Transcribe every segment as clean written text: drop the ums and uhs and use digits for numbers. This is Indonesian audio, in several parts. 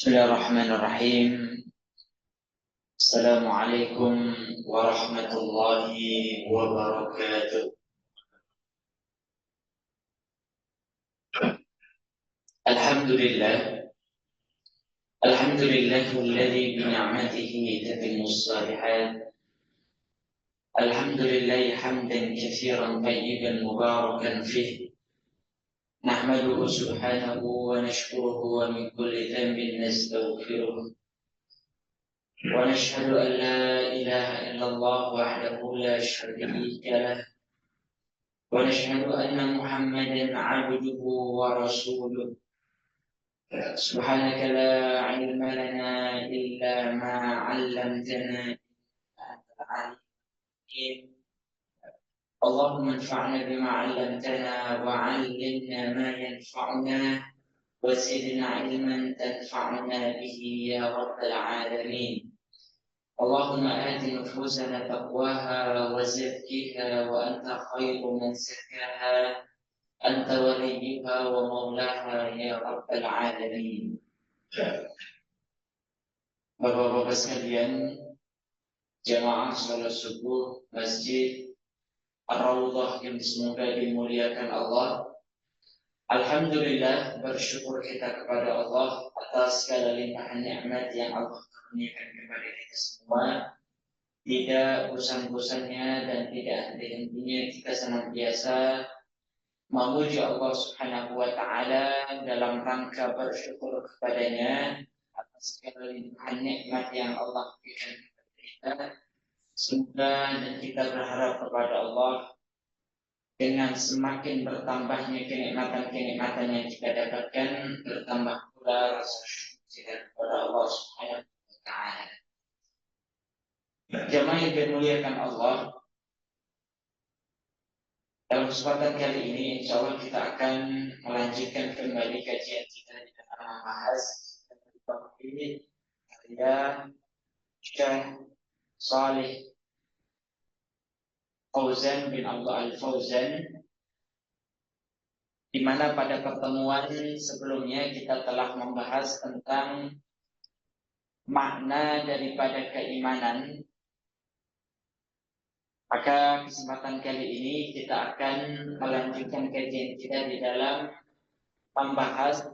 Bismillahirrahmanirrahim. Assalamualaikum warahmatullahi wabarakatuh. Alhamdulillah. Alhamdulillahilladzi bi ni'matihi tatimmus shalihat. Alhamdulillah hamdan katsiran tayyiban mubarakan fihi. Nahmaduhu subhanahu wa nashkuruhu wa min kulli dhanbin nastaghfiruh. ونشهد أن لا إله إلا الله وحده لا شريك له ونشهد أن محمدا عبده ورسوله سبحانك لا علم لنا إلا ما علمتنا أنت العليم الحكيم اللهم انفعنا بما علمتنا وعلمنا ما ينفعنا وزدنا علما تنفعنا به يا رب العالمين اللهم آت نفوسنا تقواها وزكها وأنت خير من زكاها أنت وليها ومولاها يا رب العالمين. Bapak-bapak sekalian, jamaah salat subuh Masjid Ar-Raudhah yang semoga dimuliakan Allah. Alhamdulillah, bersyukur kita kepada Allah atas segala limpahan nikmat yang Allah karuniakan kepada kita semua. Tidak bosan-bosannya dan tidak henti-hentinya kita senantiasa memuji Allah Subhanahu wa Ta'ala dalam rangka bersyukur kepadanya atas segala limpahan nikmat yang Allah berikan kepada kita. Semoga dan kita berharap kepada Allah dengan semakin bertambahnya kenikmatan-kenikmatan yang kita dapatkan, bertambah pula rasa syukur kita kepada Allah Subhanahu wa Ta'ala. Jamaah yang dimuliakan Allah, dalam kesempatan kali ini insya Allah kita akan melanjutkan kembali kajian kita dengan membahas tentang ini karya Syekh Shalih Fauzan bin Abdul Fauzan, di mana pada pertemuan sebelumnya kita telah membahas tentang makna daripada keimanan. Maka kesempatan kali ini kita akan melanjutkan kajian kita di dalam membahas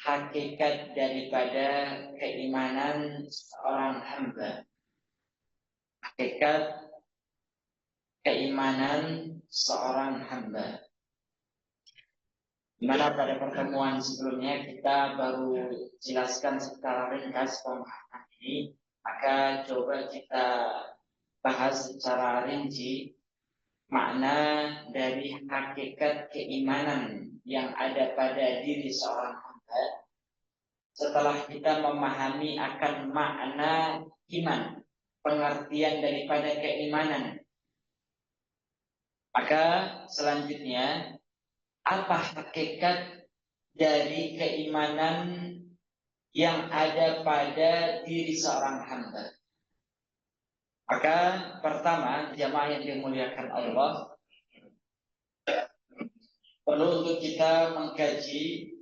hakikat daripada keimanan seorang hamba. Hakikat keimanan seorang hamba. Di mana pada pertemuan sebelumnya kita baru jelaskan secara ringkas pemahaman ini, maka coba kita bahas secara rinci makna dari hakikat keimanan yang ada pada diri seorang hamba. Setelah kita memahami akan makna iman, pengertian daripada keimanan, maka selanjutnya apa hakikat dari keimanan yang ada pada diri seorang hamba. Maka pertama, jamaah yang dimuliakan Allah, perlu untuk kita mengkaji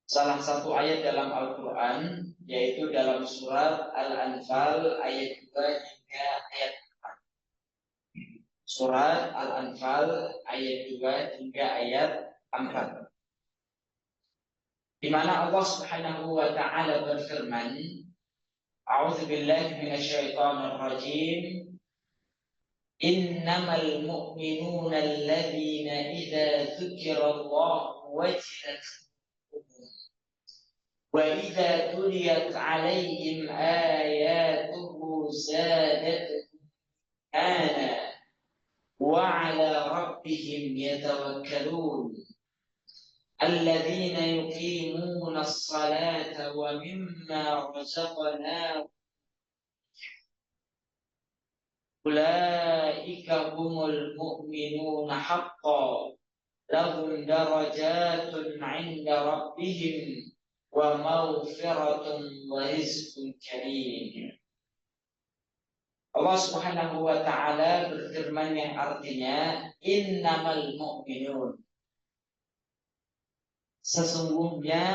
salah satu ayat dalam Al-Quran, yaitu dalam surat Al-Anfal ayat 2 hingga ayat 4. Surat Al-Anfal ayat 2 hingga ayat 4. Di mana Allah Subhanahu wa Ta'ala berfirman, A'udzu billahi minasyaitonir rajim. Innamal mu'minuna alladzina idza dzukirallahu wajilat qulubuhum wa idza tuliyat 'alaihim ayatuhu zadatuhum imana wa 'ala rabbihim yatawakkalun. Alladzina yuqimuna as-salata wa mimma razaqnahum ulaika humul mu'minuna haqqan lahum darajatun 'inda rabbihim wa maghfiratun wa rizqun karim. Allah Subhanahu wa Ta'ala berfirman yang artinya innamal mu'minun, sesungguhnya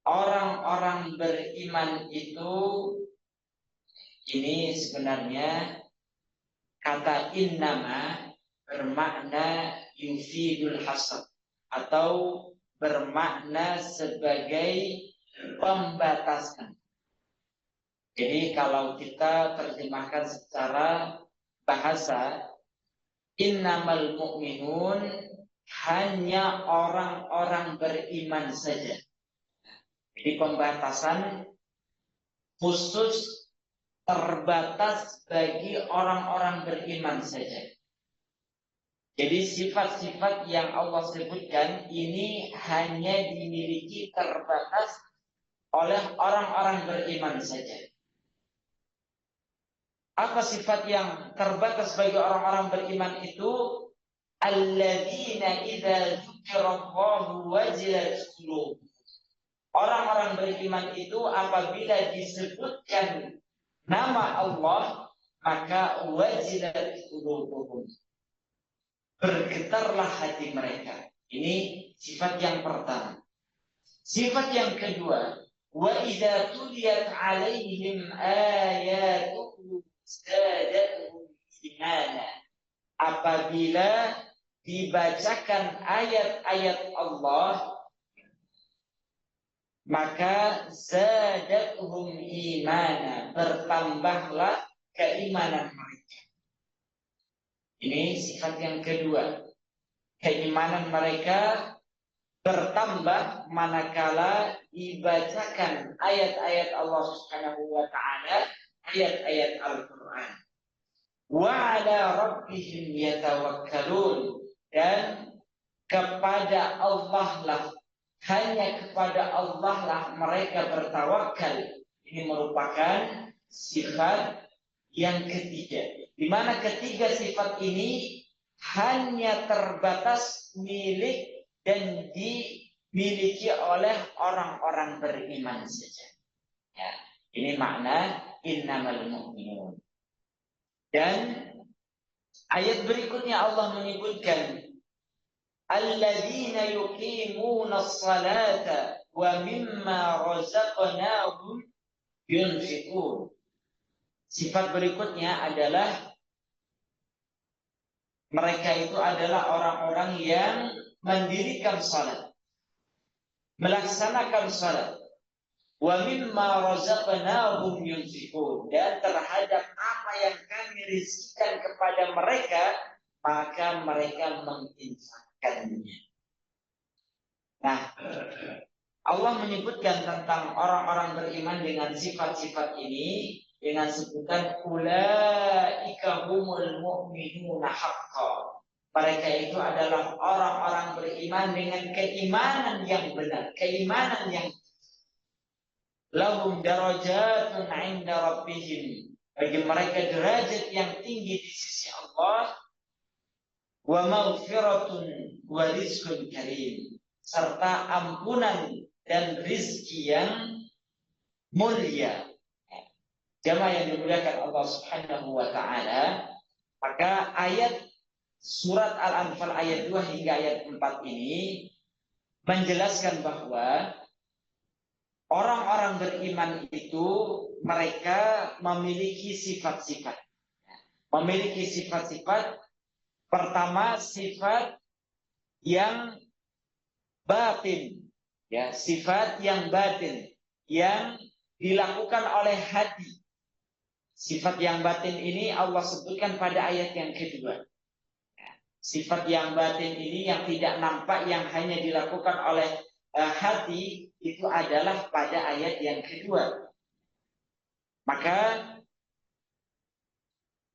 orang-orang beriman itu, ini sebenarnya kata innama bermakna yufidul hasad atau bermakna sebagai pembatasan. Jadi kalau kita terjemahkan secara bahasa, innamal mu'minun hanya orang-orang beriman saja. Jadi pembatasan khusus terbatas bagi orang-orang beriman saja. Jadi sifat-sifat yang Allah sebutkan ini hanya dimiliki terbatas oleh orang-orang beriman saja. Apa sifat yang terbatas bagi orang-orang beriman itu? Alladzina idza dzukirallahu wajilat qulubuhum. Orang-orang beriman itu apabila disebutkan nama Allah, maka wajilat qulubuhum. Bergetarlah hati mereka. Ini sifat yang pertama. Sifat yang kedua, wa idza tuliyat alaihim ayatuhu zadatuhum imana. Apabila dibacakan ayat-ayat Allah, maka zadatuhum imana, bertambahlah keimanan mereka. Ini sifat yang kedua. Keimanan mereka bertambah manakala dibacakan ayat-ayat Allah Subhanahu wa taala, ayat-ayat Al-Qur'an. Wa 'ala rabbihim yatawakkalun, dan kepada Allah lah, hanya kepada Allah lah mereka bertawakal. Ini merupakan sifat yang ketiga, di mana ketiga sifat ini hanya terbatas milik dan dimiliki oleh orang-orang beriman saja. Ya, ini makna innamal mu'minun. Dan ayat berikutnya Allah menyebutkan alladzina yuqimuna as-salata wa mimma razaqnahum yunfiqun. Sifat berikutnya adalah mereka itu adalah orang-orang yang mendirikan salat, melaksanakan salat, wa mimma razaqnahum yunfiqun, dan terhadap apa yang kami rizkikan kepada mereka, maka mereka menginfakkannya. Nah, Allah menyebutkan tentang orang-orang beriman dengan sifat-sifat ini dengan sebutan ulaika humul mu'minuna haqqan. Mereka itu adalah orang-orang beriman dengan keimanan yang benar, keimanan yang lahum darajatun 'inda rabbihim. Bagi mereka derajat yang tinggi di sisi Allah, wa maghfiratun wa rizqun karim, serta ampunan dan rizki yang mulia. Jamaah yang dimuliakan Allah Subhanahu wa taala, maka ayat surat Al-Anfal ayat 2 hingga ayat 4 ini menjelaskan bahwa orang-orang beriman itu mereka memiliki sifat-sifat. Memiliki sifat-sifat. Pertama, sifat yang batin, ya, sifat yang batin yang dilakukan oleh hati. Sifat yang batin ini Allah sebutkan pada ayat yang kedua. Sifat yang batin ini yang tidak nampak, yang hanya dilakukan oleh hati, itu adalah pada ayat yang kedua. Maka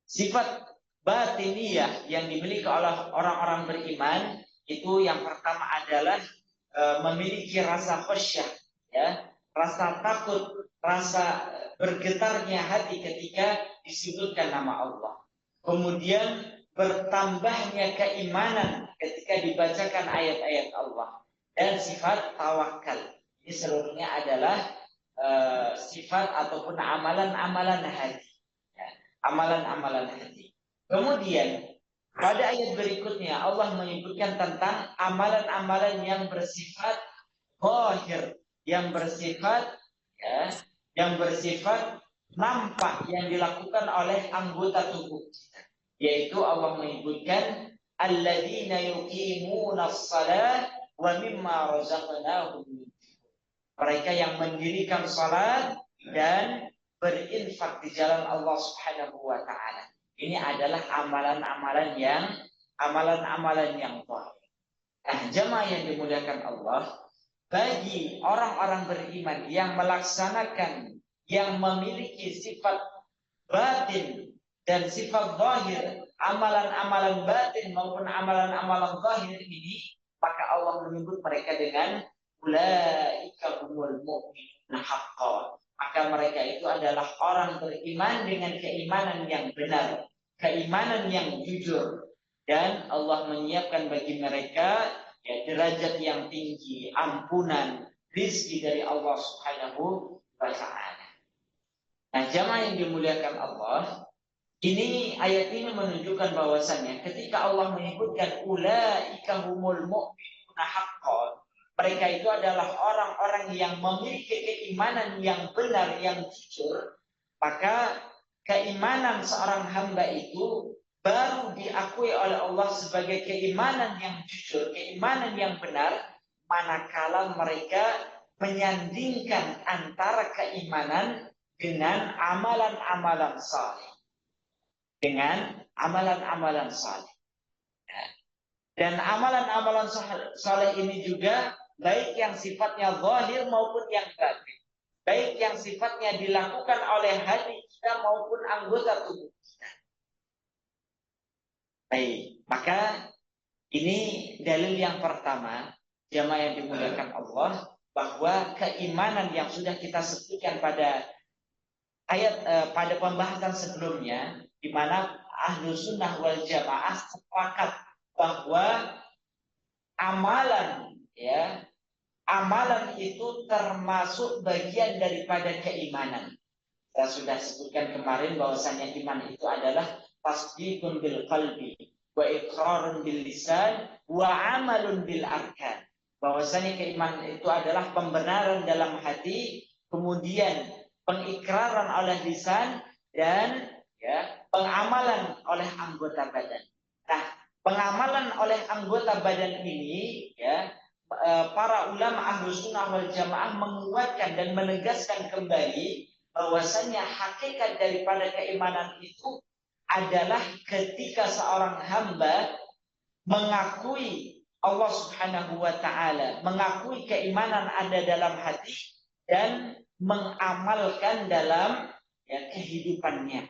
sifat batiniyah yang dimiliki oleh orang-orang beriman itu yang pertama adalah memiliki rasa khasyah, ya, rasa takut, rasa bergetarnya hati ketika disebutkan nama Allah. Kemudian bertambahnya keimanan ketika dibacakan ayat-ayat Allah, dan sifat tawakal. Ini seluruhnya adalah sifat ataupun amalan-amalan hati, ya, amalan-amalan hati. Kemudian pada ayat berikutnya Allah menyebutkan tentang amalan-amalan yang bersifat zahir, yang bersifat ya, yang bersifat nampak yang dilakukan oleh anggota tubuh kita. Yaitu Allah menyebutkan alladzina yuqimuna shalah wa mimma razaqnahum yunfiqun. Mereka yang mendirikan salat dan berinfak di jalan Allah Subhanahu wa taala. Ini adalah amalan-amalan yang zahir. Nah, jemaah yang dimuliakan Allah, bagi orang-orang beriman yang melaksanakan, yang memiliki sifat batin dan sifat zahir, amalan-amalan batin maupun amalan-amalan zahir ini, maka Allah menyebut mereka dengan ulaika humul mu'minuna haqqan. Maka mereka itu adalah orang beriman dengan keimanan yang benar, keimanan yang jujur. Dan Allah menyiapkan bagi mereka ya, derajat yang tinggi, ampunan, rizki dari Allah Subhanahu wa ta'ala. Nah, jamaah yang dimuliakan Allah, ini ayat ini menunjukkan bahwasannya ketika Allah menyebutkan ulaika humul mu'minuna haqqan, mereka itu adalah orang-orang yang memiliki keimanan yang benar, yang jujur, maka keimanan seorang hamba itu baru diakui oleh Allah sebagai keimanan yang jujur, keimanan yang benar, manakala mereka menyandingkan antara keimanan dengan amalan-amalan saleh. Dengan amalan-amalan saleh. Dan amalan-amalan saleh ini juga baik yang sifatnya zahir maupun yang batin. Baik yang sifatnya dilakukan oleh hati kita maupun anggota tubuh kita. Baik, maka ini dalil yang pertama, jamaah yang dimuliakan Allah, bahwa keimanan yang sudah kita sebutkan pada pada pembahasan sebelumnya, di mana ahlu sunnah wal jamaah sepakat bahwa amalan itu termasuk bagian daripada keimanan. Saya sudah sebutkan kemarin bahwasanya iman itu adalah tasdiqun bil qalbi wa iqrarun bil lisan wa amalun bil arkan. Bahwasanya keimanan itu adalah pembenaran dalam hati, kemudian pengikraran oleh lisan, dan pengamalan oleh anggota badan. Nah, pengamalan oleh anggota badan ini para ulama Ahlus Sunnah wal Jamaah menguatkan dan menegaskan kembali bahwasanya hakikat daripada keimanan itu adalah ketika seorang hamba mengakui Allah Subhanahu wa ta'ala, mengakui keimanan ada dalam hati dan mengamalkan dalam kehidupannya.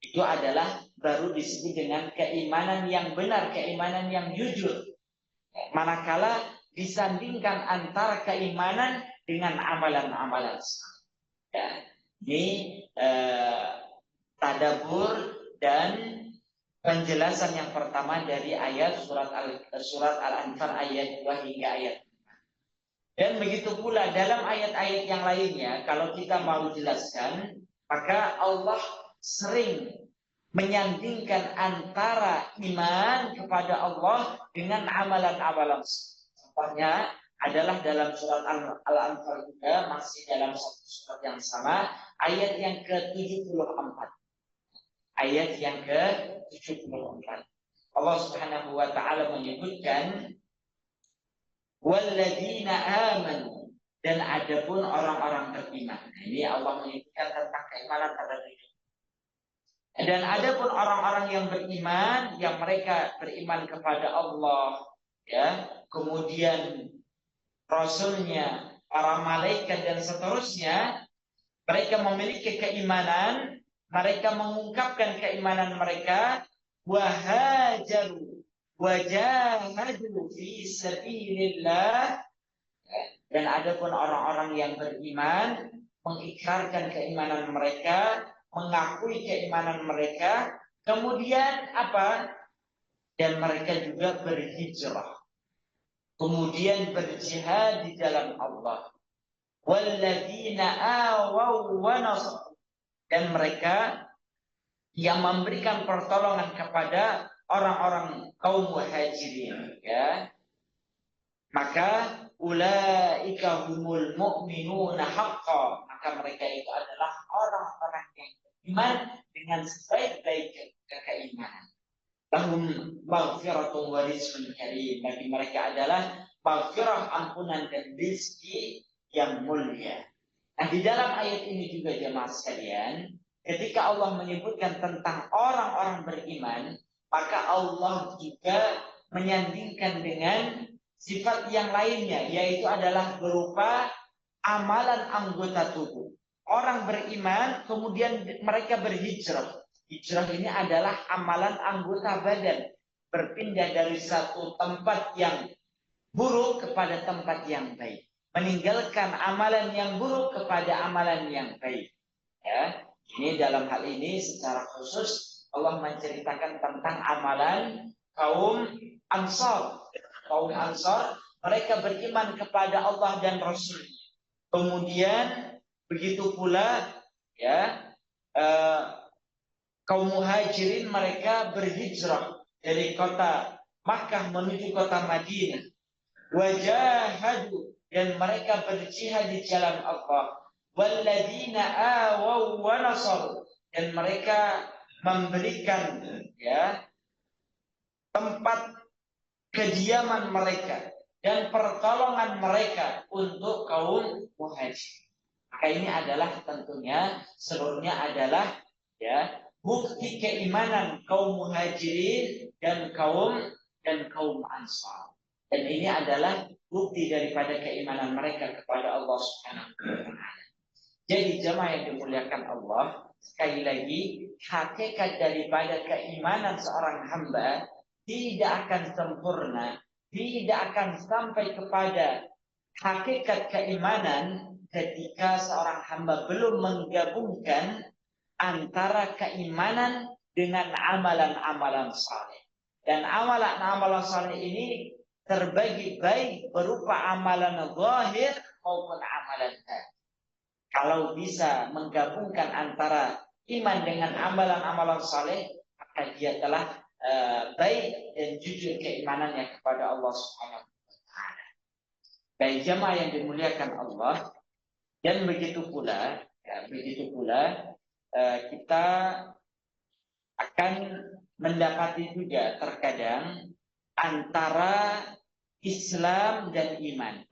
Itu adalah baru disebut dengan keimanan yang benar, keimanan yang jujur. Manakala disandingkan antara keimanan dengan amalan-amalan. Ini tadabbur dan penjelasan yang pertama dari ayat surat Al-Anfal ayat 2 hingga ayat 5. Dan begitu pula dalam ayat-ayat yang lainnya, kalau kita mau jelaskan, maka Allah sering menyandingkan antara iman kepada Allah dengan amalan-amalan. Contohnya adalah dalam surat Al-Anfal juga, masih dalam satu surat yang sama, ayat yang ke-74. Ayat yang ke-74. Allah Subhanahu wa ta'ala menyebutkan walladzina amanu, dan adapun orang-orang beriman. Ini Allah menyebutkan tentang keimanan pada diri. Dan adapun orang-orang yang beriman, yang mereka beriman kepada Allah, kemudian Rasulnya, para malaikat dan seterusnya, mereka memiliki keimanan, mereka mengungkapkan keimanan mereka, wahajaru wajahadu fi sabilillah. Dan adapun orang-orang yang beriman mengikrarkan keimanan mereka, mengakui keimanan mereka, kemudian apa? Dan mereka juga berhijrah, kemudian berjihad di jalan Allah. Walladzina awaw wa nasaru, dan mereka yang memberikan pertolongan kepada orang-orang kaum muhajirin, maka ulaika humul mu'minuna haqqan, maka mereka itu adalah orang-orang yang beriman dengan sebaik-baik keimanan. Lahum maghfiratun wa rizqun karim, bagi mereka adalah maghfirah, ampunan dan rezeki yang mulia. Nah, di dalam ayat ini juga jemaah sekalian, ketika Allah menyebutkan tentang orang-orang beriman, maka Allah juga menyandingkan dengan sifat yang lainnya, yaitu adalah berupa amalan anggota tubuh. Orang beriman, kemudian mereka berhijrah. Hijrah ini adalah amalan anggota badan, berpindah dari satu tempat yang buruk kepada tempat yang baik, meninggalkan amalan yang buruk kepada amalan yang baik. Ya, ini dalam hal ini secara khusus Allah menceritakan tentang amalan kaum Ansar. Kaum Ansar, mereka beriman kepada Allah dan Rasul. Kemudian begitu pula ya, kaum Muhajirin, mereka berhijrah dari kota Makkah menuju kota Madinah. Wajahadu, dan mereka berjihad di jalan Allah. Walladzina awaw wa nasaru, dan mereka memberikan ya tempat kediaman mereka dan pertolongan mereka untuk kaum Muhajirin. Maka ini adalah tentunya seluruhnya adalah ya bukti keimanan kaum Muhajirin dan kaum Ansar. Dan ini adalah bukti daripada keimanan mereka kepada Allah Subhanahu wa taala. Jadi jemaah yang dimuliakan Allah, sekali lagi hakikat daripada keimanan seorang hamba tidak akan sempurna, tidak akan sampai kepada hakikat keimanan ketika seorang hamba belum menggabungkan antara keimanan dengan amalan-amalan saleh. Dan amalan-amalan saleh ini terbagi baik berupa amalan zahir maupun amalan batin. Kalau bisa menggabungkan antara iman dengan amalan-amalan saleh, maka dia telah baik dan jujur keimanannya kepada Allah Subhanahu wa taala. Baik jemaah yang dimuliakan Allah, dan begitu pula kita akan mendapati juga terkadang antara Islam dan iman,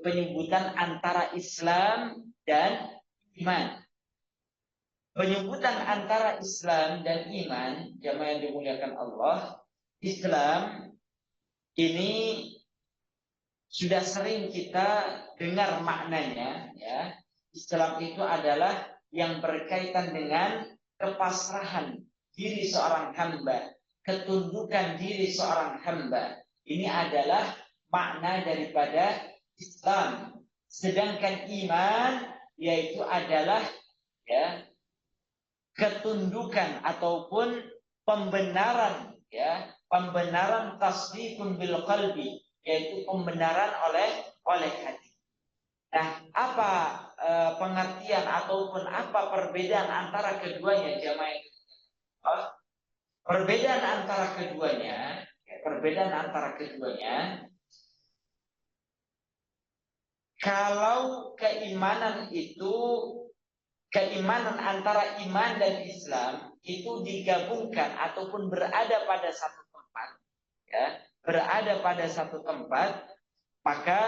penyebutan antara Islam dan iman. Penyebutan antara Islam dan iman, jemaah yang dimuliakan Allah, Islam ini sudah sering kita dengar maknanya ya. Islam itu adalah yang berkaitan dengan kepasrahan diri seorang hamba, ketundukan diri seorang hamba. Ini adalah makna daripada Islam. Sedangkan iman yaitu adalah ya ketundukan ataupun pembenaran ya, pembenaran tasdiqun bil qalbi, yaitu pembenaran oleh hati. Nah, apa pengertian ataupun apa perbedaan antara keduanya jemaah? Perbedaan antara keduanya, kalau keimanan antara iman dan Islam itu digabungkan ataupun berada pada satu tempat, ya, maka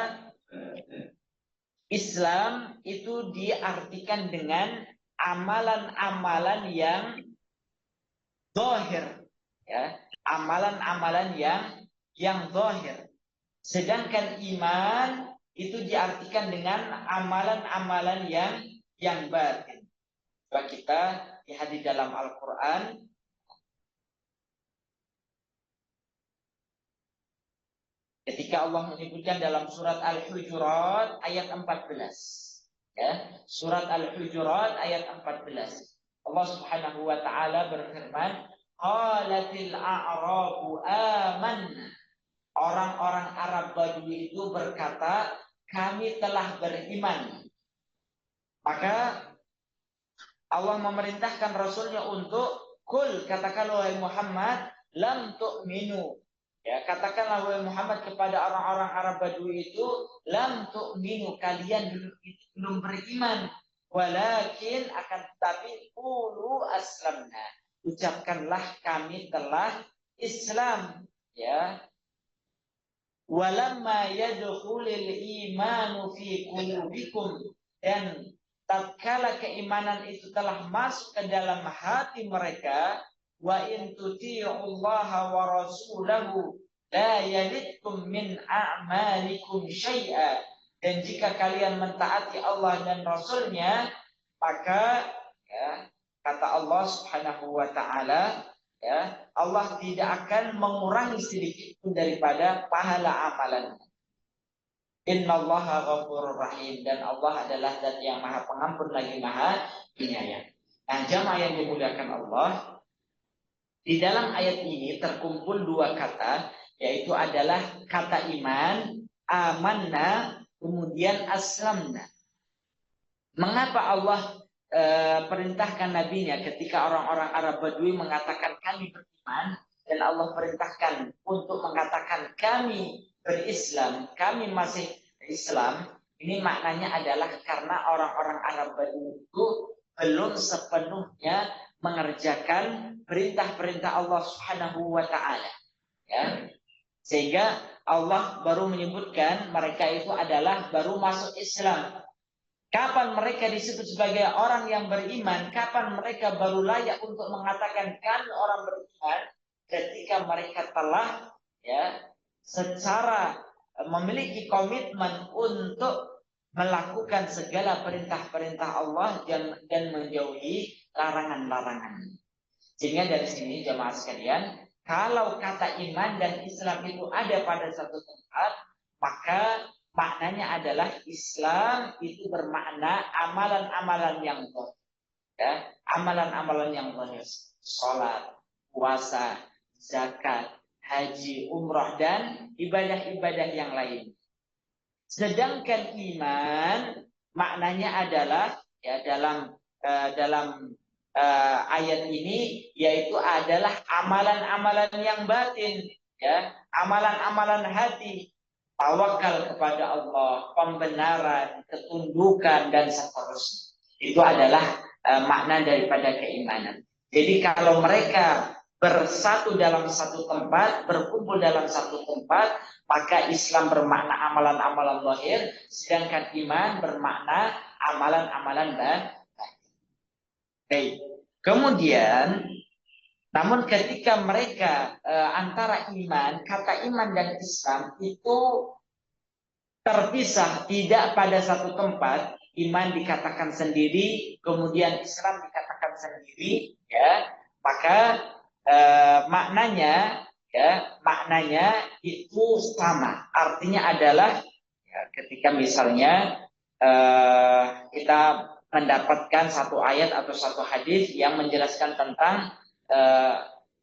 Islam itu diartikan dengan amalan-amalan yang zahir, ya, amalan-amalan yang zahir. Sedangkan iman itu diartikan dengan amalan-amalan yang batin. Coba kita lihat di dalam Al-Quran. Ketika Allah menyebutkan dalam surat Al-Hujurat ayat 14. Ya, surat Al-Hujurat ayat 14. Allah Subhanahu wa taala berfirman, "Qalatil a'rabu amanna." Orang-orang Arab Badui itu berkata, "Kami telah beriman." Maka Allah memerintahkan Rasulnya untuk kul, katakan wahai Muhammad, lam tu'minu. Ya, katakanlah wahai Muhammad kepada orang-orang Arab Badui itu, lam tu'minu, kalian dulu itu belum beriman, walakin akan tetapi qulu aslamna, ucapkanlah kami telah Islam, ya. Walamma yadkhulul imanu fi qulubikum, dan tatkala keimanan itu telah masuk ke dalam hati mereka, wa in tuti'ullaha wa rasulahu la yalidkum min a'malikum syai'a, dan jika kalian mentaati Allah dan Rasulnya, maka ya, kata Allah Subhanahu wa taala, ya, Allah tidak akan mengurangi sedikit pun daripada pahala amalan. Innallaha ghafurur rahim, dan Allah adalah zat yang maha pengampun lagi maha penyayang. Nah, jamaah yang dimuliakan Allah, di dalam ayat ini terkumpul dua kata, yaitu adalah kata iman, amanna, kemudian aslamna. Mengapa Allah perintahkan nabinya ketika orang-orang Arab Badui mengatakan kami beriman, dan Allah perintahkan untuk mengatakan kami berislam, kami masih Islam? Ini maknanya adalah karena orang-orang Arab Badui itu belum sepenuhnya mengerjakan perintah-perintah Allah Subhanahu wa taala, ya. Sehingga Allah baru menyebutkan mereka itu adalah baru masuk Islam. Kapan mereka disebut sebagai orang yang beriman? Kapan mereka baru layak untuk mengatakan kami orang beriman? Ketika mereka telah, ya, secara memiliki komitmen untuk melakukan segala perintah-perintah Allah dan menjauhi larangan-larangan. Sehingga dari sini jemaah sekalian, kalau kata iman dan Islam itu ada pada satu tempat, maka maknanya adalah Islam itu bermakna amalan-amalan yang zahir, ya, amalan-amalan yang zahir, salat, puasa, zakat, haji, umrah, dan ibadah-ibadah yang lain. Sedangkan iman maknanya adalah, ya, dalam ayat ini yaitu adalah amalan-amalan yang batin, ya, amalan-amalan hati, tawakal kepada Allah, pembenaran, ketundukan, dan seterusnya. Itu adalah makna daripada keimanan. Jadi kalau mereka bersatu dalam satu tempat, berkumpul dalam satu tempat, maka Islam bermakna amalan-amalan zahir, sedangkan iman bermakna amalan-amalan batin. Baik. Kemudian, namun ketika mereka antara iman, kata iman dan Islam itu terpisah, tidak pada satu tempat, iman dikatakan sendiri, kemudian Islam dikatakan sendiri, ya, maka maknanya itu sama. Artinya adalah, ya, ketika misalnya kita mendapatkan satu ayat atau satu hadis yang menjelaskan tentang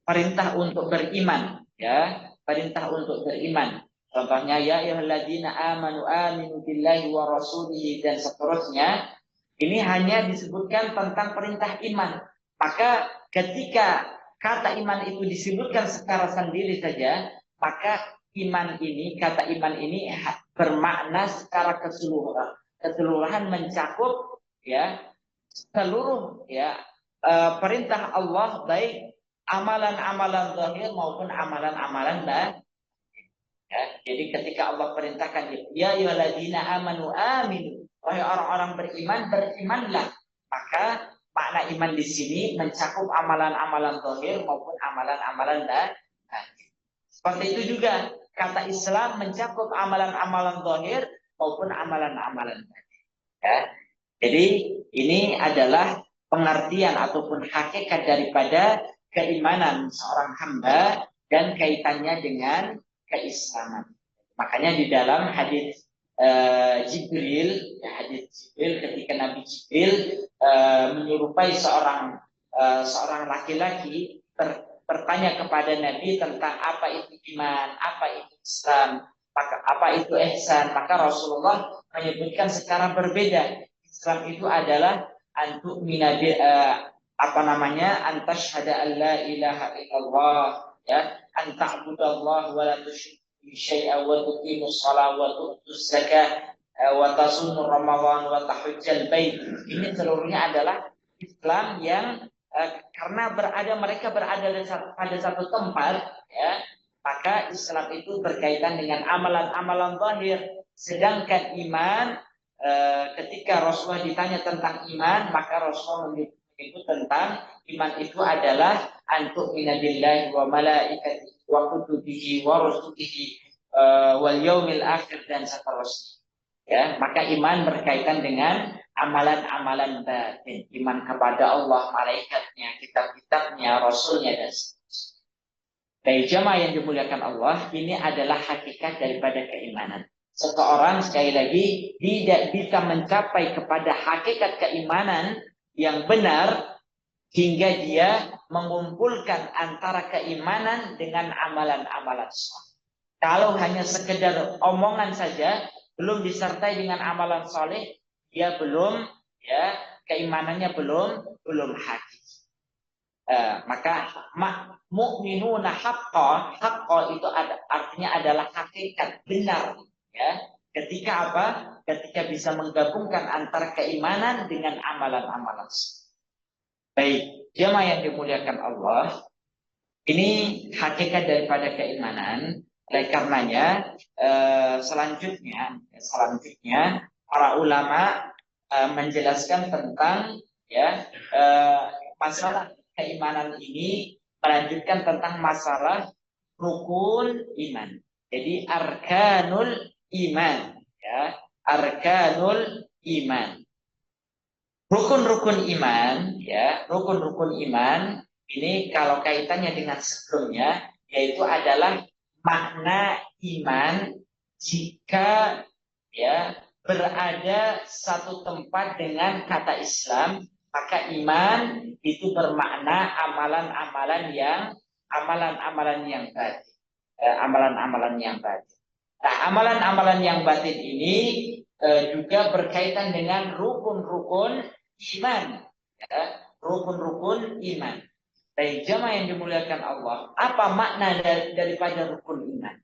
perintah untuk beriman, ya, perintah untuk beriman. Contohnya, ya ayyuhalladzina amanu aminu billahi wa rasulihi, dan seterusnya. Ini hanya disebutkan tentang perintah iman. Maka ketika kata iman itu disebutkan secara sendiri saja, maka iman ini, kata iman ini bermakna secara keseluruhan mencakup, ya, seluruh, ya, perintah Allah, baik amalan-amalan zahir maupun amalan-amalan batin. Ya, jadi ketika Allah perintahkan, ya ayyuhalladzina amanu aminu, wahai orang-orang beriman, berimanlah, maka makna iman di sini mencakup amalan-amalan zahir maupun amalan-amalan batin. Seperti itu juga kata Islam mencakup amalan-amalan zahir maupun amalan-amalan batin. Ya. Jadi ini adalah pengertian ataupun hakikat daripada keimanan seorang hamba dan kaitannya dengan keislaman. Makanya di dalam hadis Jibril, ketika Nabi Jibril menyerupai seorang laki-laki bertanya kepada Nabi tentang apa itu iman, apa itu Islam, apa itu ihsan, maka Rasulullah menyebutkan secara berbeda. Islam itu adalah antashhada an la ilaha illallah ya, an ta'budallah wa la tusyriku bihi syai'an wa tuqimus shalah wa tu'tuz zakah wa tasumur ramadan wa tahujjal bait. Ini seluruhnya adalah Islam yang karena mereka berada pada satu tempat, ya, maka Islam itu berkaitan dengan amalan-amalan zahir. Sedangkan iman, ketika Rasulullah ditanya tentang iman, maka Rasulullah menyebut tentang iman itu adalah antuk minabillahi wa malaikatihi wa kutubihi wa rusulihi wal yaumil akhir dan seterusnya. Ya, maka iman berkaitan dengan amalan-amalan batin, iman kepada Allah, malaikatnya, kitab-kitabnya, rasulnya dan seterusnya. Dari jamaah yang dimuliakan Allah, ini adalah hakikat daripada keimanan. Seseorang sekali lagi tidak bisa mencapai kepada hakikat keimanan yang benar hingga dia mengumpulkan antara keimanan dengan amalan-amalan saleh. Kalau hanya sekedar omongan saja, belum disertai dengan amalan soleh, dia belum, ya, keimanannya belum hakiki. Maka mu'minuna haqqo itu artinya adalah hakikat benar, ya. Ketika apa? Ketika bisa menggabungkan antara keimanan dengan amalan-amalan soleh. Baik, jemaah yang dimuliakan Allah, ini hakikat daripada keimanan. Oleh karenanya selanjutnya para ulama menjelaskan tentang, ya, masalah keimanan ini, melanjutkan tentang masalah rukun iman. Jadi arkanul iman, ya, arkanul iman. Rukun-rukun iman, ya, rukun-rukun iman ini kalau kaitannya dengan sebelumnya, yaitu adalah makna iman jika, ya, berada satu tempat dengan kata Islam, maka iman itu bermakna amalan-amalan yang batin, amalan-amalan yang batin. Nah, amalan-amalan yang batin ini juga berkaitan dengan rukun-rukun iman, ya, rukun-rukun iman. Baik, jamaah yang dimuliakan Allah, apa makna daripada rukun iman?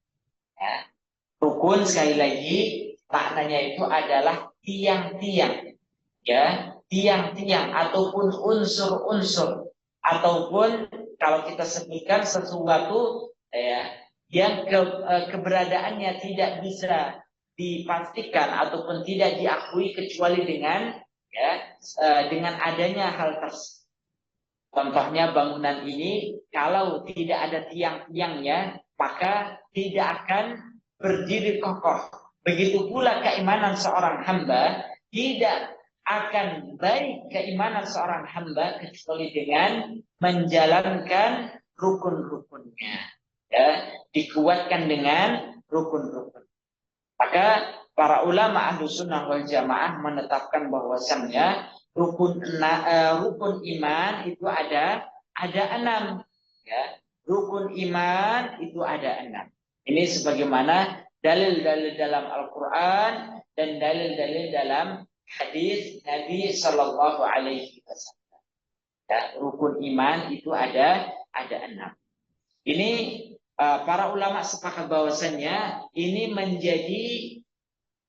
Ya, rukun sekali lagi maknanya itu adalah tiang-tiang, ya, tiang-tiang ataupun unsur-unsur, ataupun kalau kita sebutkan sesuatu, ya, yang keberadaannya tidak bisa dipastikan ataupun tidak diakui kecuali dengan, ya, dengan adanya hal tersebut. Contohnya bangunan ini kalau tidak ada tiang-tiangnya maka tidak akan berdiri kokoh. Begitu pula keimanan seorang hamba, tidak akan baik keimanan seorang hamba kecuali dengan menjalankan rukun-rukunnya, ya, dikuatkan dengan rukun-rukun. Maka para ulama Ahlus Sunnah wal Jamaah menetapkan bahwasannya rukun iman itu ada 6, ya. Rukun iman itu ada 6. Ini sebagaimana dalil-dalil dalam Al-Qur'an dan dalil-dalil dalam hadis Nabi Shallallahu Alaihi Wasallam. Ya, rukun iman itu ada 6. Ini para ulama sepakat bahwasannya ini menjadi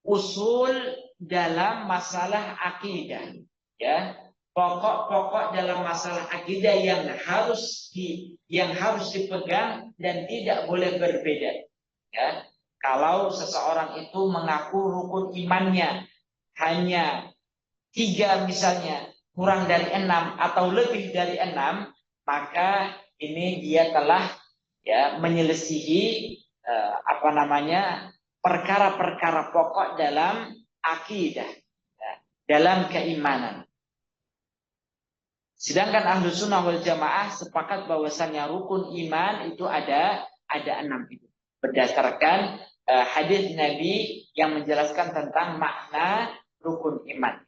usul dalam masalah akidah, ya, pokok-pokok dalam masalah akidah yang harus dipegang dan tidak boleh berbeda, ya. Kalau seseorang itu mengaku rukun imannya hanya 3 misalnya, kurang dari 6 atau lebih dari 6, maka ini dia telah, ya, menyelisihi perkara-perkara pokok dalam akidah, ya, dalam keimanan. Sedangkan Ahlus Sunnah wal Jamaah sepakat bahwasannya rukun iman itu ada 6 itu. Berdasarkan hadis Nabi yang menjelaskan tentang makna rukun iman.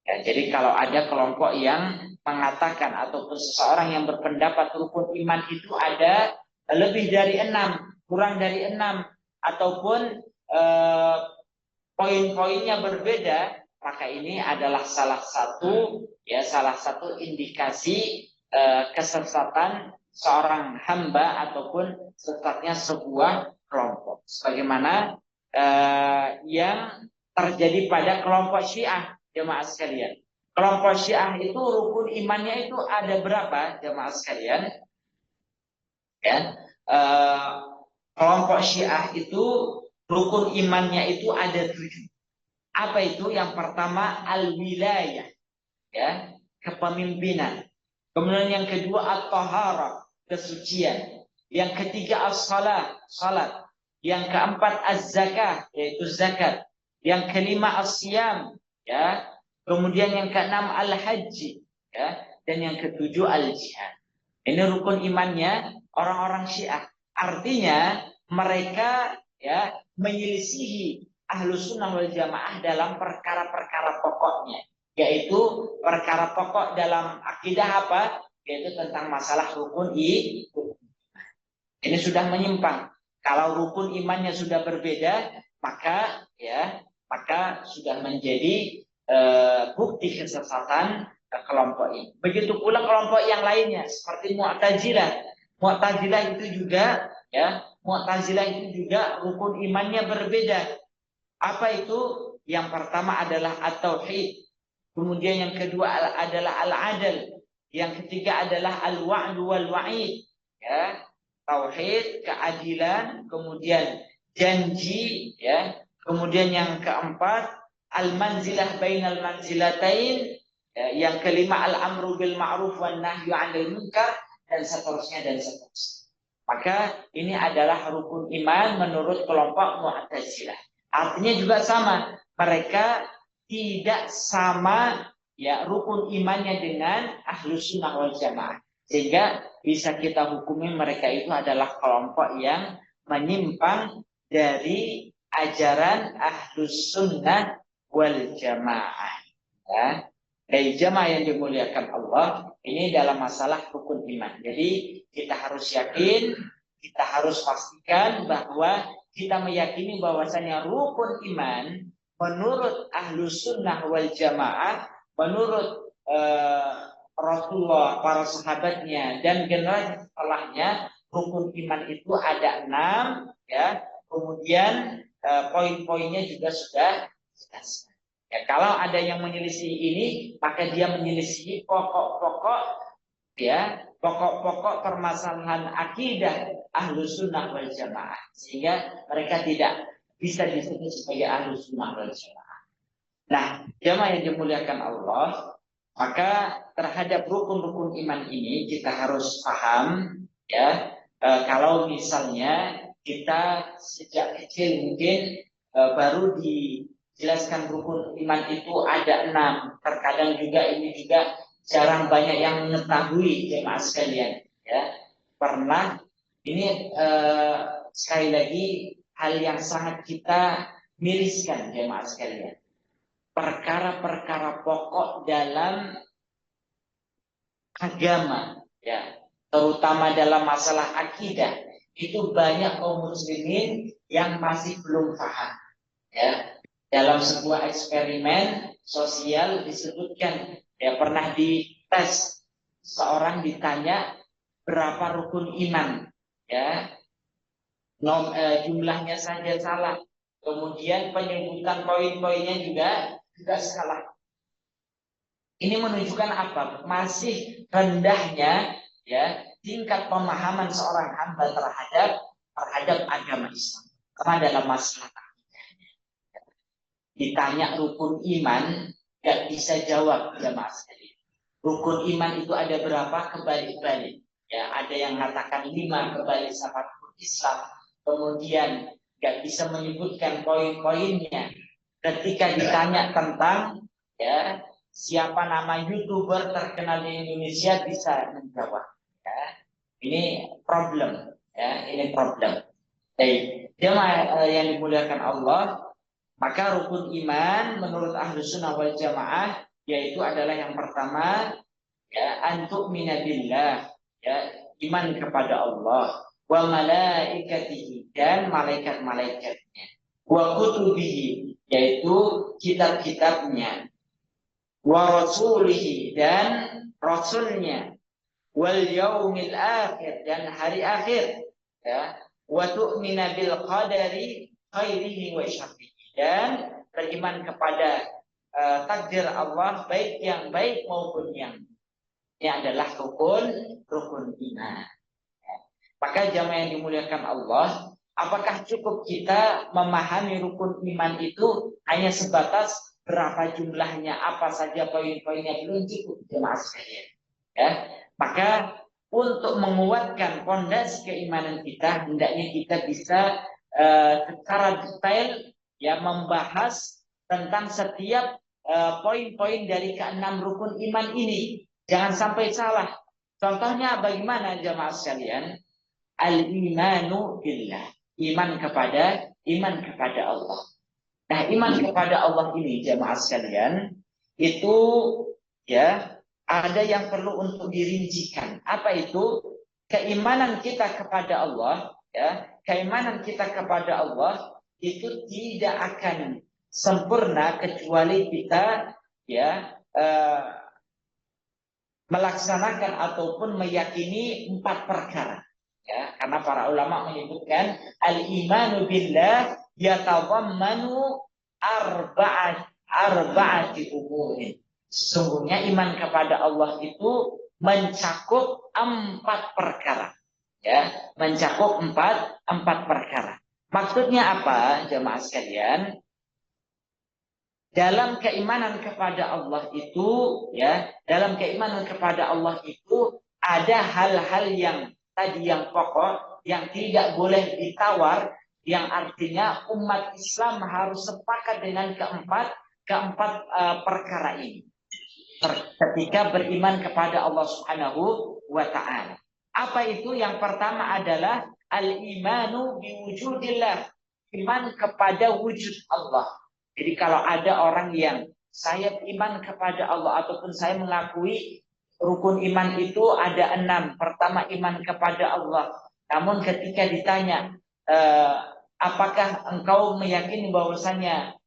Ya, jadi kalau ada kelompok yang mengatakan ataupun seseorang yang berpendapat rukun iman itu ada lebih dari 6, kurang dari 6, ataupun poin-poinnya berbeda, maka ini adalah salah satu indikasi kesesatan seorang hamba ataupun sesatnya sebuah kelompok. Sebagaimana yang terjadi pada kelompok Syiah, jemaah sekalian. Kelompok Syiah itu rukun imannya itu ada berapa, jemaah sekalian? Ya, kelompok Syiah itu rukun imannya itu ada 7. Apa itu? Yang pertama al-wilayah, ya, kepemimpinan. Kemudian yang kedua at-taharah, kesucian. Yang ketiga as-salah, salat. Yang keempat az-zakah, yaitu zakat. Yang kelima as-siyam, ya. Kemudian yang keenam al-haji, ya. Dan yang ketujuh al-jihad. Ini rukun imannya orang-orang Syiah. Artinya mereka, ya, menyelisihi Ahlus Sunnah wal Jamaah dalam perkara-perkara pokoknya, yaitu perkara pokok dalam akidah apa? Yaitu tentang masalah rukun iman. Ini sudah menyimpang. Kalau rukun imannya sudah berbeda, maka sudah menjadi bukti kesesatan kelompok ini. Begitu pula kelompok yang lainnya seperti Mu'tazilah. Mu'tazilah itu juga, ya, Mu'tazilah itu juga rukun imannya berbeda. Apa itu? Yang pertama adalah at-tauhid. Kemudian yang kedua adalah al-adl. Yang ketiga adalah al-wa'd wal wa'id. Ya, tauhid, keadilan, kemudian janji, ya. Kemudian yang keempat al-manzilah bainal manzilatain. Ya, yang kelima al-amru bil ma'ruf wan nahyu 'anil munkar, dan seterusnya dan seterusnya. Maka ini adalah rukun iman menurut kelompok Mu'tazilah. Artinya juga sama, mereka tidak sama, ya, rukun imannya dengan Ahlus Sunnah wal Jamaah. Sehingga bisa kita hukumi mereka itu adalah kelompok yang menyimpang dari ajaran Ahlus Sunnah wal Jamaah. Ya. Dari jamaah yang dimuliakan Allah, ini dalam masalah rukun iman. Jadi kita harus yakin, kita harus pastikan bahwa kita meyakini bahwasanya rukun iman menurut Ahlus Sunnah wal Jamaah, menurut Rasulullah, para sahabatnya, dan generasi setelahnya, rukun iman itu ada 6, ya. Kemudian poin-poinnya juga sudah jelas. Ya, kalau ada yang menyelisih ini, maka dia menyelisih pokok-pokok, ya, pokok-pokok permasalahan akidah Ahlus Sunnah wal Jamaah, sehingga mereka tidak bisa disebut sebagai Ahlus Sunnah wal Jamaah. Nah, jamaah yang dimuliakan Allah, maka terhadap rukun-rukun iman ini kita harus paham, ya. Kalau misalnya kita sejak kecil mungkin baru dijelaskan rukun iman itu ada 6. Terkadang juga ini juga jarang banyak yang mengetahui, jemaah sekalian, ya. Pernah ini sekali lagi hal yang sangat kita miriskan, jemaah sekalian. Perkara-perkara pokok dalam agama, ya, terutama dalam masalah akidah, itu banyak kaum muslimin yang masih belum paham, ya. Dalam sebuah eksperimen sosial disebutkan, ya, pernah dites, seorang ditanya berapa rukun iman, ya, jumlahnya saja salah, kemudian penyebutan poin-poinnya juga salah. Ini menunjukkan apa? Masih rendahnya, ya, tingkat pemahaman seorang hamba terhadap agama Islam. Karena dalam masalah ditanya rukun iman, gak bisa jawab, jamaah sekalian. Rukun iman itu ada berapa? Kebalik-balik. Ya, ada yang mengatakan 5 kebalik sama rukun Islam. Kemudian gak bisa menyebutkan poin-poinnya. Ketika ditanya tentang, ya, siapa nama YouTuber terkenal di Indonesia, bisa menjawab. Ya. Ini problem, ya, ini problem. Baik, jemaah yang dimuliakan Allah, maka rukun iman menurut Ahlus Sunnah wal Jamaah yaitu adalah yang pertama, ya, antu'mina billah, ya, iman kepada Allah, wa malaikatihi, dan malaikat-malaikatnya, wa kutubihi, yaitu kitab-kitabnya, wa rasulihi, dan rasulnya, wal yaumil akhir, dan hari akhir, ya, wa tu'mina bil qadari khairihi wa syarrihi, dan beriman kepada takdir Allah, baik yang baik maupun yang ini adalah rukun iman. Maka jamaah yang dimuliakan Allah, apakah cukup kita memahami rukun iman itu hanya sebatas berapa jumlahnya, apa saja poin-poinnya? Belum cukup, jemaah sekalian. Ya, maka untuk menguatkan pondasi keimanan kita, hendaknya kita bisa secara detail ya membahas tentang setiap poin-poin dari keenam rukun iman ini. Jangan sampai salah. Contohnya bagaimana jemaah sekalian? Al-imanu billah, iman kepada Allah. Nah, iman kepada Allah ini jemaah sekalian itu ya ada yang perlu untuk dirincikan. Apa itu? Keimanan kita kepada Allah, ya, keimanan kita kepada Allah itu tidak akan sempurna kecuali kita ya melaksanakan ataupun meyakini 4 perkara. Ya, karena para ulama menyebutkan al-imanu billah yatadhammanu arba'ati umurin. Sesungguhnya iman kepada Allah itu mencakup 4 perkara. Ya, mencakup 4 perkara. Maksudnya apa, jemaah sekalian? Dalam keimanan kepada Allah itu, ya, dalam keimanan kepada Allah itu ada hal-hal yang tadi yang pokok, yang tidak boleh ditawar, yang artinya umat Islam harus sepakat dengan keempat perkara ini ketika beriman kepada Allah Subhanahu wa Ta'ala. Apa itu? Yang pertama adalah al-imanu biwujudillah, iman kepada wujud Allah. Jadi kalau ada orang yang saya iman kepada Allah ataupun saya mengakui rukun iman itu ada 6. Pertama, iman kepada Allah. Namun ketika ditanya, apakah engkau meyakini bahwasanya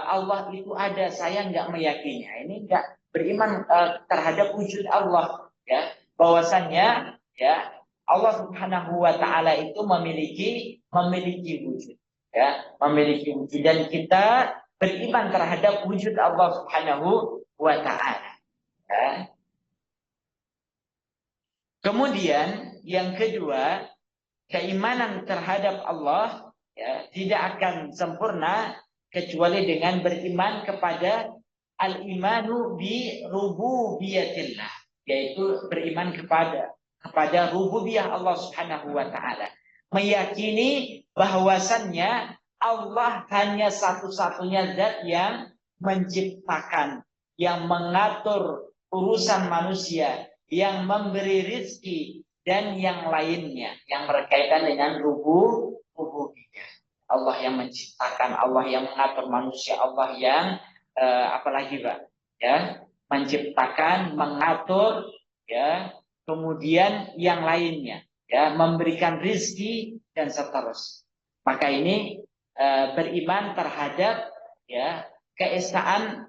Allah itu ada? Saya enggak meyakini. Ini enggak beriman terhadap wujud Allah, ya. Bahwasanya ya Allah Subhanahu wa Ta'ala itu memiliki wujud, ya, memiliki wujud, dan kita beriman terhadap wujud Allah Subhanahu wa Ta'ala, ya. Kemudian yang kedua, keimanan terhadap Allah ya tidak akan sempurna kecuali dengan beriman kepada al-imanu bi rububiyatillah, yaitu beriman kepada rububiyah Allah Subhanahu wa Ta'ala. Meyakini bahwasannya Allah hanya satu-satunya zat yang menciptakan, yang mengatur urusan manusia, yang memberi rizki, dan yang lainnya yang berkaitan dengan rububiyah. Allah yang menciptakan, Allah yang mengatur manusia, Allah yang apalagi Pak, ya, menciptakan, mengatur, ya, kemudian yang lainnya, ya, memberikan rizki dan seterusnya. Maka ini beriman terhadap ya keesaan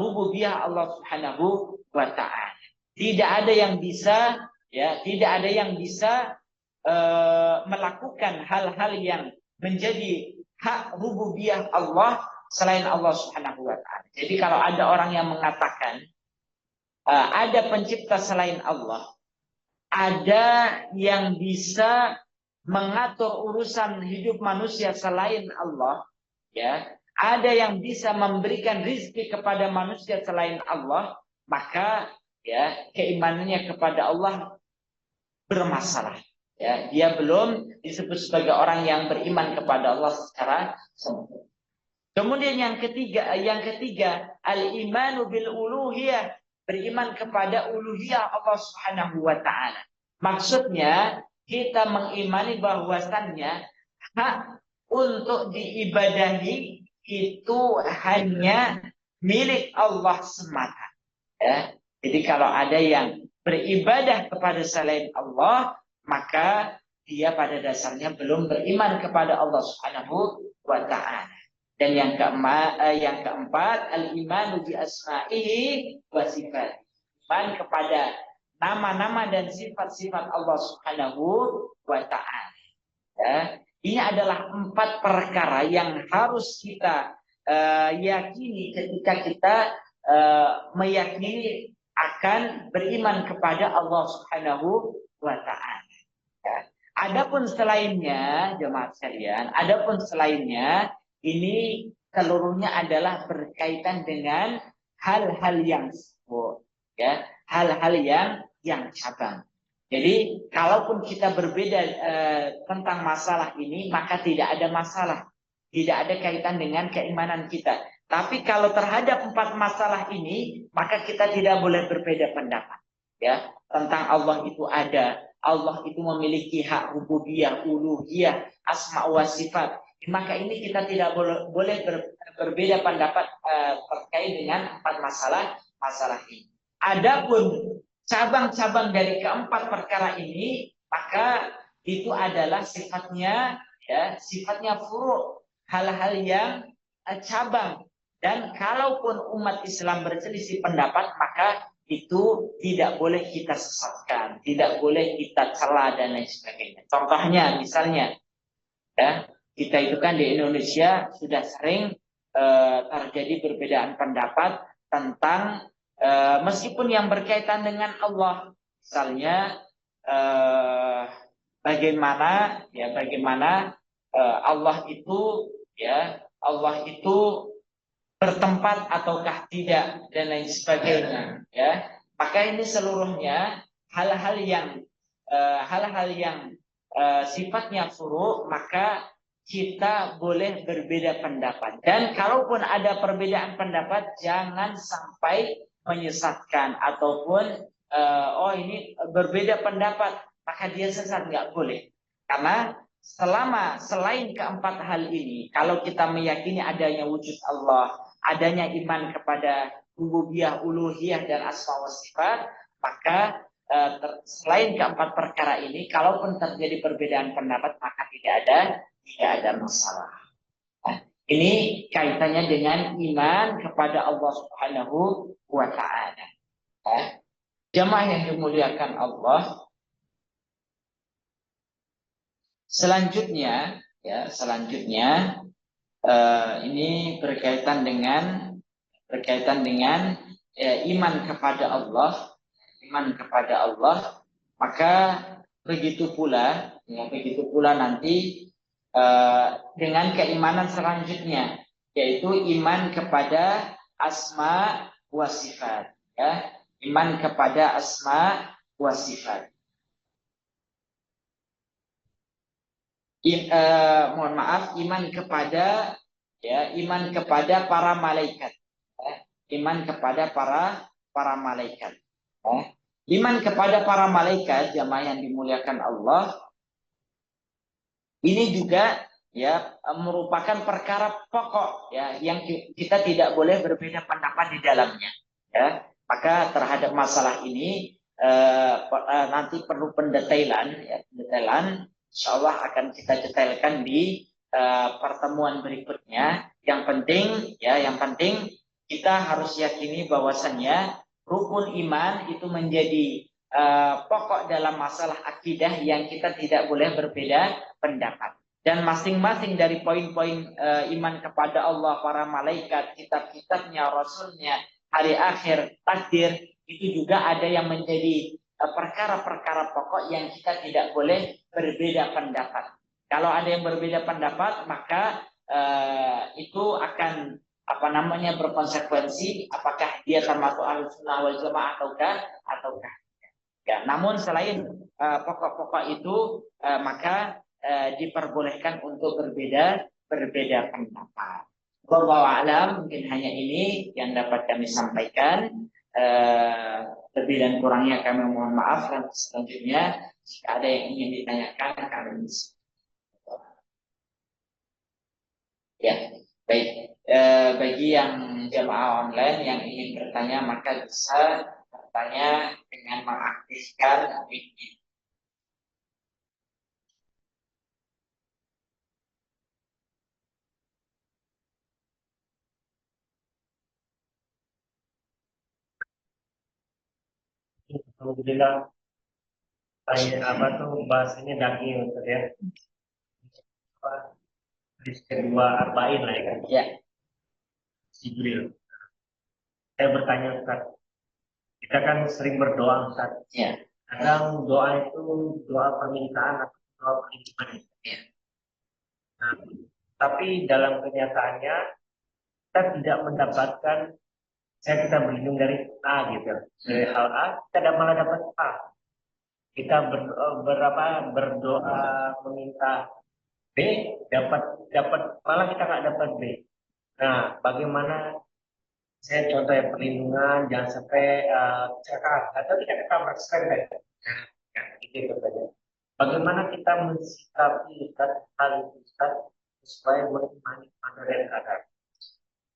rububiyah Allah Subhanahu wa Ta'ala. Tidak ada yang bisa, ya, tidak ada yang bisa melakukan hal-hal yang menjadi hak rububiyah Allah selain Allah Subhanahu wa Ta'ala. Jadi kalau ada orang yang mengatakan ada pencipta selain Allah, ada yang bisa mengatur urusan hidup manusia selain Allah, ya, ada yang bisa memberikan rizki kepada manusia selain Allah, maka ya keimanannya kepada Allah bermasalah. Ya, dia belum disebut sebagai orang yang beriman kepada Allah secara sempurna. Kemudian yang ketiga al-imanu bil uluhiyah, beriman kepada uluhiyah Allah Subhanahu wa Ta'ala. Maksudnya kita mengimani bahwasannya hak untuk diibadahi itu hanya milik Allah semata. Ya. Jadi kalau ada yang beribadah kepada selain Allah, maka dia pada dasarnya belum beriman kepada Allah Subhanahu wa Ta'ala. Dan yang keempat al-imanu bi asma'ihi wa sifatihi, iman kepada nama-nama dan sifat-sifat Allah Subhanahu wa Ta'ala. Ya. Ini adalah 4 perkara yang harus kita yakini ketika kita meyakini akan beriman kepada Allah Subhanahu wa Ta'ala. Ya. Adapun selainnya, jemaat sekalian, adapun selainnya ini seluruhnya adalah berkaitan dengan hal-hal yang sebut, ya, hal-hal yang cabang. Jadi, kalaupun kita berbeda tentang masalah ini, maka tidak ada masalah, tidak ada kaitan dengan keimanan kita. Tapi kalau terhadap 4 masalah ini, maka kita tidak boleh berbeda pendapat, ya, tentang Allah itu ada, Allah itu memiliki hak rububiyah, uluhiyah, asma wa sifat. Maka ini kita tidak boleh berbeda pendapat terkait dengan 4 masalah ini. Adapun cabang-cabang dari keempat perkara ini, maka itu adalah sifatnya, ya, sifatnya furu', hal-hal yang cabang. Dan kalaupun umat Islam berselisih pendapat, maka itu tidak boleh kita sesatkan, tidak boleh kita cela dan lain sebagainya. Contohnya, misalnya, ya, kita itu kan di Indonesia sudah sering terjadi perbedaan pendapat tentang meskipun yang berkaitan dengan Allah, misalnya bagaimana Allah itu, ya, Allah itu bertempat ataukah tidak dan lain sebagainya, ya. Maka ini seluruhnya hal-hal yang sifatnya furu', maka kita boleh berbeda pendapat. Dan kalaupun ada perbedaan pendapat, jangan sampai menyesatkan ataupun oh ini berbeda pendapat maka dia sesat, nggak boleh. Karena selama selain keempat hal ini, kalau kita meyakini adanya wujud Allah, adanya iman kepada rububiyah, uluhiyah dan asma wa sifat, maka selain keempat perkara ini, kalaupun terjadi perbedaan pendapat, maka tidak ada masalah. Nah, ini kaitannya dengan iman kepada Allah Subhanahu wa Ta'ala. Jamaah yang dimuliakan Allah, selanjutnya ini berkaitan dengan iman kepada Allah, maka begitu pula nanti dengan keimanan selanjutnya, yaitu iman kepada asma wa sifat, ya, iman kepada asma wa sifat. Iman kepada para malaikat, ya. Iman kepada para malaikat, ya. Iman kepada para malaikat, jamaah yang dimuliakan Allah, ini juga, ya, merupakan perkara pokok, ya, yang kita tidak boleh berbeda pendapat di dalamnya, ya. Maka terhadap masalah ini nanti perlu pendetailan, ya, insyaallah akan kita detailkan di pertemuan berikutnya. Yang penting kita harus yakini bahwasannya rukun iman itu menjadi pokok dalam masalah akidah yang kita tidak boleh berbeda pendapat. Dan masing-masing dari poin-poin iman kepada Allah, para malaikat, kitab-kitabnya, rasulnya, hari akhir, takdir, itu juga ada yang menjadi perkara-perkara pokok yang kita tidak boleh berbeda pendapat. Kalau ada yang berbeda pendapat, maka itu akan berkonsekuensi apakah dia termasuk Ahlussunnah wal Jamaah ataukah. Ya, namun selain pokok-pokok itu maka diperbolehkan untuk berbeda pendapat. Wallahu a'lam, mungkin hanya ini yang dapat kami sampaikan. Lebih dan kurangnya kami mohon maaf, dan selanjutnya jika ada yang ingin ditanyakan kami bisa. Ya, baik. Bagi yang jamaah online yang ingin bertanya, maka bisa bertanya dengan mengaktifkan mic-nya. alhamdulillah saya bahasanya daging Ustaz ya. Hadis kedua arba'in lah ya. Ya. Jibril. Saya bertanya Ustaz, kita kan sering berdoa Ustaz. Ya. Kadang doa itu doa permintaan atau doa perlindungan. Ya. Nah, tapi dalam kenyataannya kita tidak mendapatkan kita berlindung dari A gitu. Dari hal A kita malah dapat A. Kita berdoa meminta B, dapat malah kita nggak dapat B. Nah, bagaimana saya contohnya perlindungan jangan sampai kecelakaan atau tidak ketabrak serempet. Nah, ya, itu saja. Bagaimana kita mensikapi hal itu supaya menikmati pada yang ada.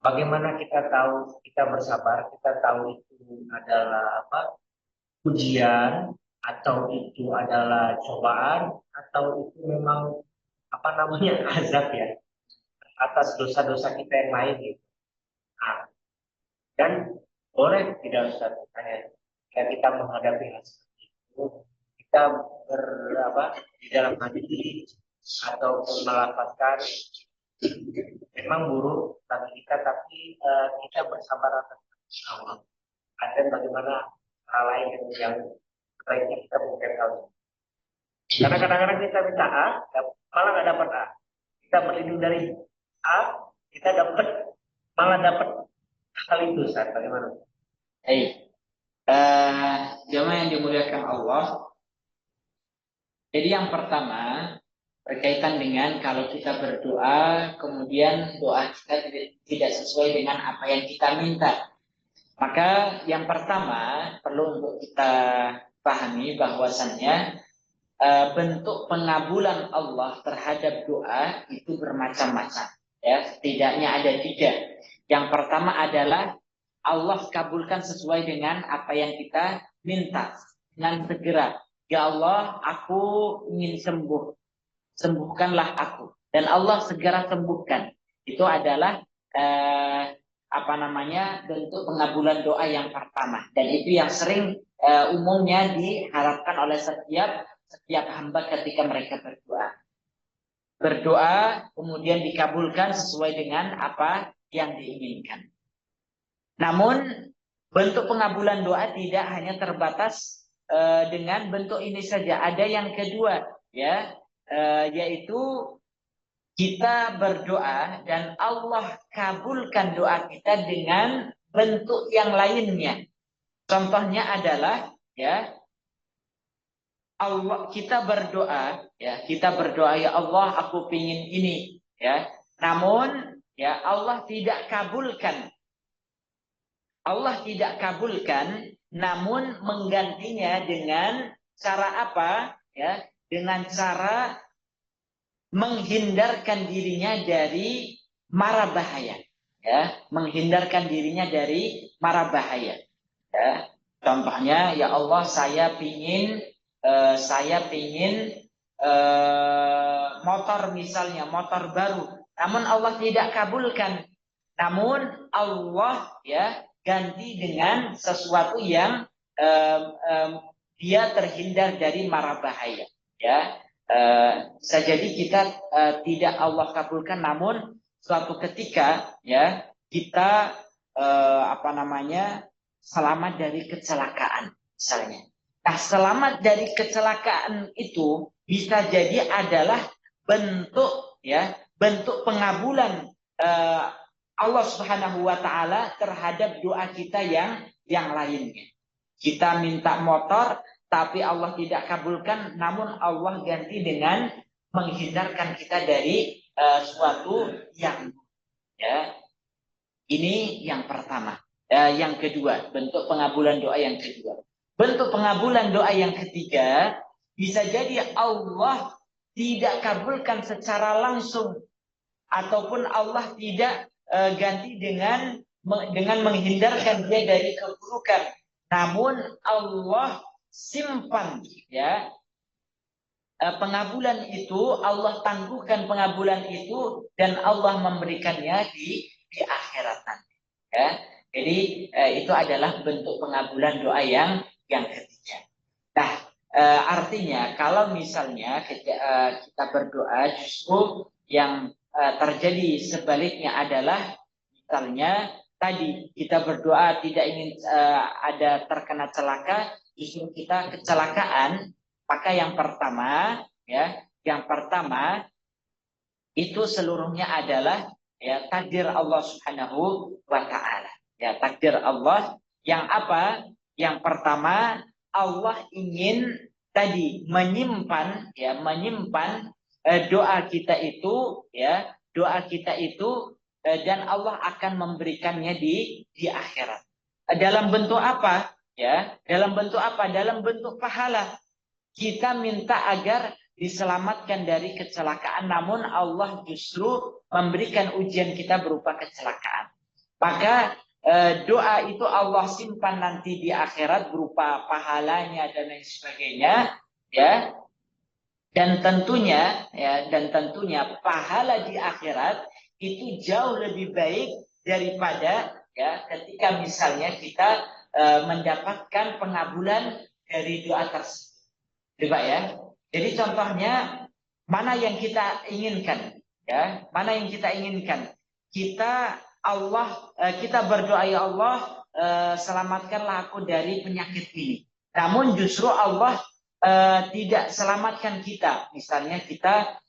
Bagaimana kita tahu kita bersabar, kita tahu itu adalah ujian atau itu adalah cobaan atau itu memang azab ya atas dosa-dosa kita yang lain gitu. Nah, dan boleh tidak Ustaz tanya kita menghadapi hal seperti itu kita di dalam hati ataupun melafazkan memang buruk bagi kita tapi kita bersabar atas Allah. Dan bagaimana hal lain yang sebaiknya kita bukan tahu. Karena kadang-kadang kita minta A, malah nggak dapat A. Kita berlindung dari A, kita malah dapat hal itu, Ustaz. Bagaimana? Jemaah yang dimuliakan Allah. Jadi yang pertama berkaitan dengan kalau kita berdoa, kemudian doa kita tidak sesuai dengan apa yang kita minta. Maka yang pertama perlu untuk kita pahami bahwasannya bentuk pengabulan Allah terhadap doa itu bermacam-macam. Ya, setidaknya ada 3. Yang pertama adalah Allah kabulkan sesuai dengan apa yang kita minta dengan segera. Ya Allah, aku ingin sembuh, sembuhkanlah aku. Dan Allah segera sembuhkan. Itu adalah bentuk pengabulan doa yang pertama. Dan itu yang sering umumnya diharapkan oleh setiap hamba ketika mereka berdoa. Berdoa kemudian dikabulkan sesuai dengan apa yang diinginkan. Namun bentuk pengabulan doa tidak hanya terbatas dengan bentuk ini saja. Ada yang kedua, ya, yaitu kita berdoa dan Allah kabulkan doa kita dengan bentuk yang lainnya. Contohnya adalah, ya, kita berdoa ya Allah aku pingin ini ya, namun ya Allah tidak kabulkan namun menggantinya dengan cara apa ya, dengan cara menghindarkan dirinya dari mara bahaya ya, menghindarkan dirinya dari mara bahaya ya. Contohnya ya Allah saya pingin motor misalnya, motor baru. Namun Allah tidak kabulkan. Namun Allah ya ganti dengan sesuatu yang dia terhindar dari mara bahaya. Ya, bisa jadi kita tidak Allah kabulkan, namun suatu ketika ya kita selamat dari kecelakaan misalnya. Nah, selamat dari kecelakaan itu bisa jadi adalah bentuk pengabulan Allah Subhanahu wa taala terhadap doa kita yang lainnya. Kita minta motor tapi Allah tidak kabulkan, namun Allah ganti dengan menghindarkan kita dari suatu yang ya. Ini yang pertama. Yang kedua, bentuk pengabulan doa yang kedua. Bentuk pengabulan doa yang ketiga, bisa jadi Allah tidak kabulkan secara langsung, ataupun Allah tidak ganti dengan menghindarkan dia dari keburukan, namun Allah simpan ya pengabulan itu, Allah tangguhkan pengabulan itu, dan Allah memberikannya di akhirat nanti. Ya. Jadi itu adalah bentuk pengabulan doa yang ketiga. Artinya kalau misalnya kita berdoa justru yang terjadi sebaliknya adalah misalnya tadi kita berdoa tidak ingin ada terkena celaka, justru kita kecelakaan, maka yang pertama itu seluruhnya adalah ya takdir Allah Subhanahu wa taala. Ya, takdir Allah yang apa? Yang pertama, Allah ingin tadi menyimpan doa kita itu dan Allah akan memberikannya di akhirat. Dalam bentuk apa? Ya, dalam bentuk apa? Dalam bentuk pahala. Kita minta agar diselamatkan dari kecelakaan, namun Allah justru memberikan ujian kita berupa kecelakaan. Maka doa itu Allah simpan nanti di akhirat berupa pahalanya dan lain sebagainya, ya. Dan tentunya pahala di akhirat itu jauh lebih baik daripada ya ketika misalnya kita mendapatkan pengabulan dari doa tersebut. Coba ya. Jadi contohnya mana yang kita inginkan? Ya, mana yang kita inginkan? Kita berdoa, ya Allah, selamatkanlah aku dari penyakit ini. Namun justru Allah tidak selamatkan kita. Misalnya kita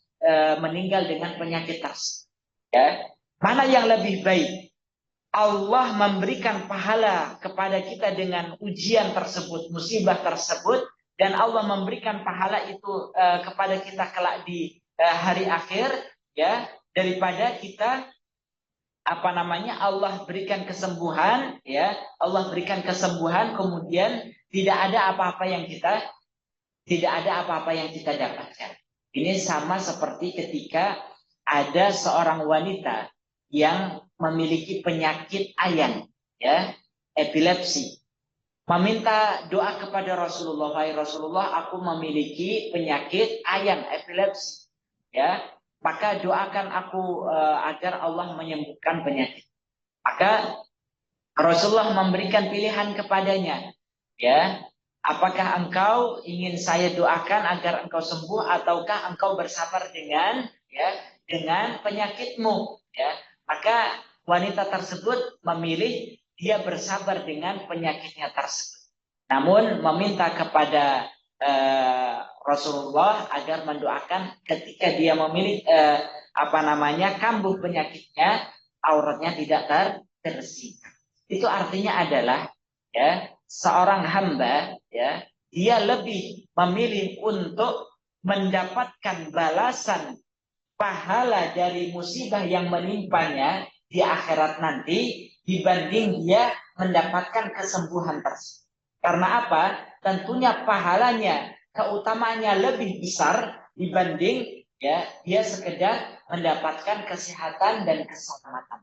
meninggal dengan penyakit tersebut. Ya, mana yang lebih baik? Allah memberikan pahala kepada kita dengan ujian tersebut, musibah tersebut, dan Allah memberikan pahala itu kepada kita kelak di hari akhir, ya, daripada kita Allah berikan kesembuhan, ya, Allah berikan kesembuhan, kemudian tidak ada apa-apa yang kita dapatkan. Ini sama seperti ketika ada seorang wanita yang memiliki penyakit ayan, ya, epilepsi. Meminta doa kepada Rasulullah, "Wahai Rasulullah, aku memiliki penyakit ayan, epilepsi. Ya, maka doakan aku agar Allah menyembuhkan penyakit." Maka Rasulullah memberikan pilihan kepadanya, ya, apakah engkau ingin saya doakan agar engkau sembuh ataukah engkau bersabar dengan penyakitmu, ya. Maka wanita tersebut memilih dia bersabar dengan penyakitnya tersebut. Namun meminta kepada Rasulullah agar mendoakan ketika dia memilih kambuh penyakitnya, auratnya tidak tersingkap. Itu artinya adalah ya seorang hamba ya dia lebih memilih untuk mendapatkan balasan pahala dari musibah yang menimpanya di akhirat nanti dibanding dia mendapatkan kesembuhan tersebut. Karena apa? Tentunya pahalanya, keutamaannya lebih besar dibanding ya dia sekedar mendapatkan kesehatan dan keselamatan.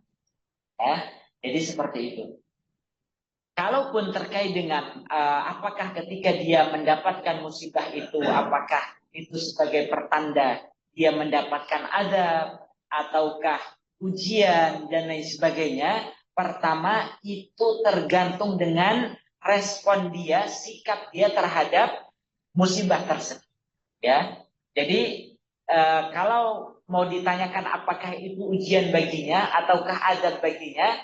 Ya, jadi seperti itu. Kalaupun terkait dengan apakah ketika dia mendapatkan musibah itu, apakah itu sebagai pertanda dia mendapatkan azab ataukah ujian dan lain sebagainya. Pertama itu tergantung dengan respon dia, sikap dia terhadap musibah tersebut. Ya, jadi kalau mau ditanyakan apakah itu ujian baginya ataukah azab baginya,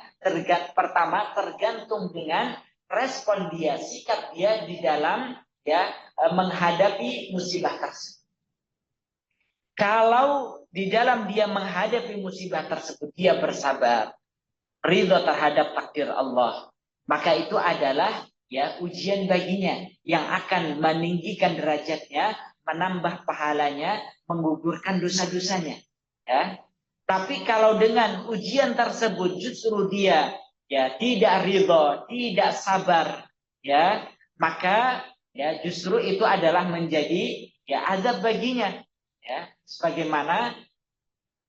pertama tergantung dengan respon dia, sikap dia di dalam menghadapi musibah tersebut. Kalau di dalam dia menghadapi musibah tersebut dia bersabar, ridho terhadap takdir Allah, maka itu adalah ya ujian baginya yang akan meninggikan derajatnya, menambah pahalanya, menggugurkan dosa-dosanya. Ya. Tapi kalau dengan ujian tersebut justru dia ya tidak ridho, tidak sabar, ya maka ya justru itu adalah menjadi ya azab baginya. Ya, sebagaimana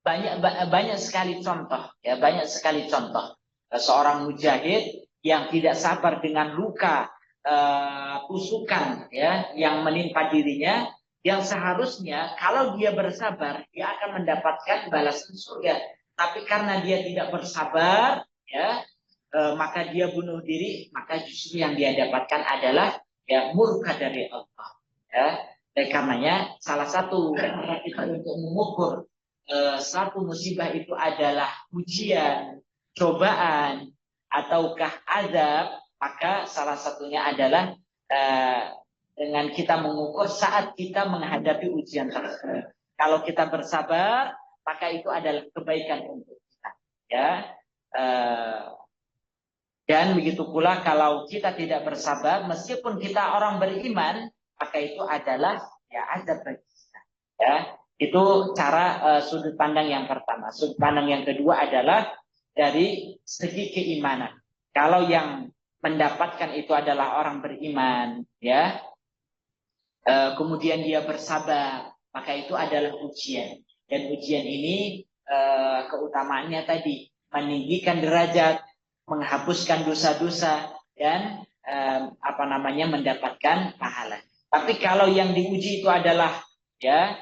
banyak sekali contoh seorang mujahid yang tidak sabar dengan luka tusukan ya yang menimpa dirinya, yang seharusnya kalau dia bersabar dia akan mendapatkan balasan surga, tapi karena dia tidak bersabar ya maka dia bunuh diri, maka justru yang dia dapatkan adalah ya murka dari Allah. Ya. Dan karenanya salah satu cara kita untuk mengukur satu musibah itu adalah ujian, cobaan, ataukah azab, maka salah satunya adalah dengan kita mengukur saat kita menghadapi ujian tersebut. Kalau kita bersabar, maka itu adalah kebaikan untuk kita. Ya, dan begitu pula kalau kita tidak bersabar, meskipun kita orang beriman, maka itu adalah ya azab bagi kita. Ya, itu cara sudut pandang yang pertama. Sudut pandang yang kedua adalah dari segi keimanan. Kalau yang mendapatkan itu adalah orang beriman, ya, kemudian dia bersabar, maka itu adalah ujian. Dan ujian ini keutamaannya tadi meninggikan derajat, menghapuskan dosa-dosa, dan mendapatkan pahala. Tapi kalau yang diuji itu adalah ya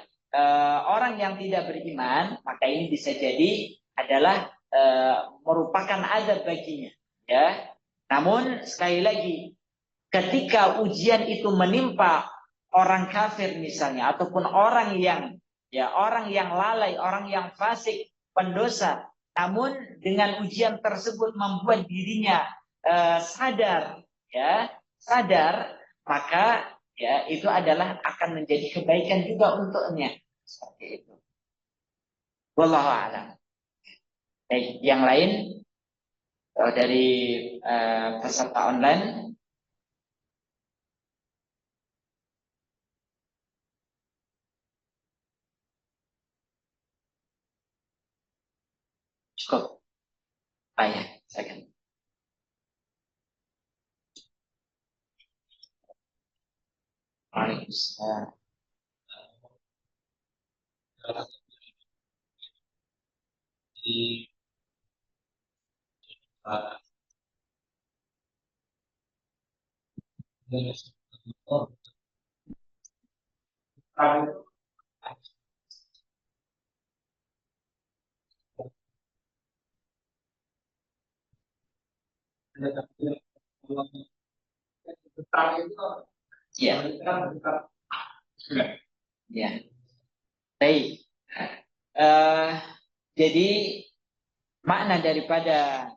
orang yang tidak beriman, maka ini bisa jadi adalah merupakan azab baginya. Ya, namun sekali lagi, ketika ujian itu menimpa orang kafir misalnya, ataupun orang yang lalai, orang yang fasik, pendosa, namun dengan ujian tersebut membuat dirinya sadar, maka ya itu adalah akan menjadi kebaikan juga untuknya. Seperti itu. Wallahu a'lam. Yang lain dari peserta online. Cukup. Ya, second. Waalaikumsalam. Di Ya. Ya. Baik. Jadi makna daripada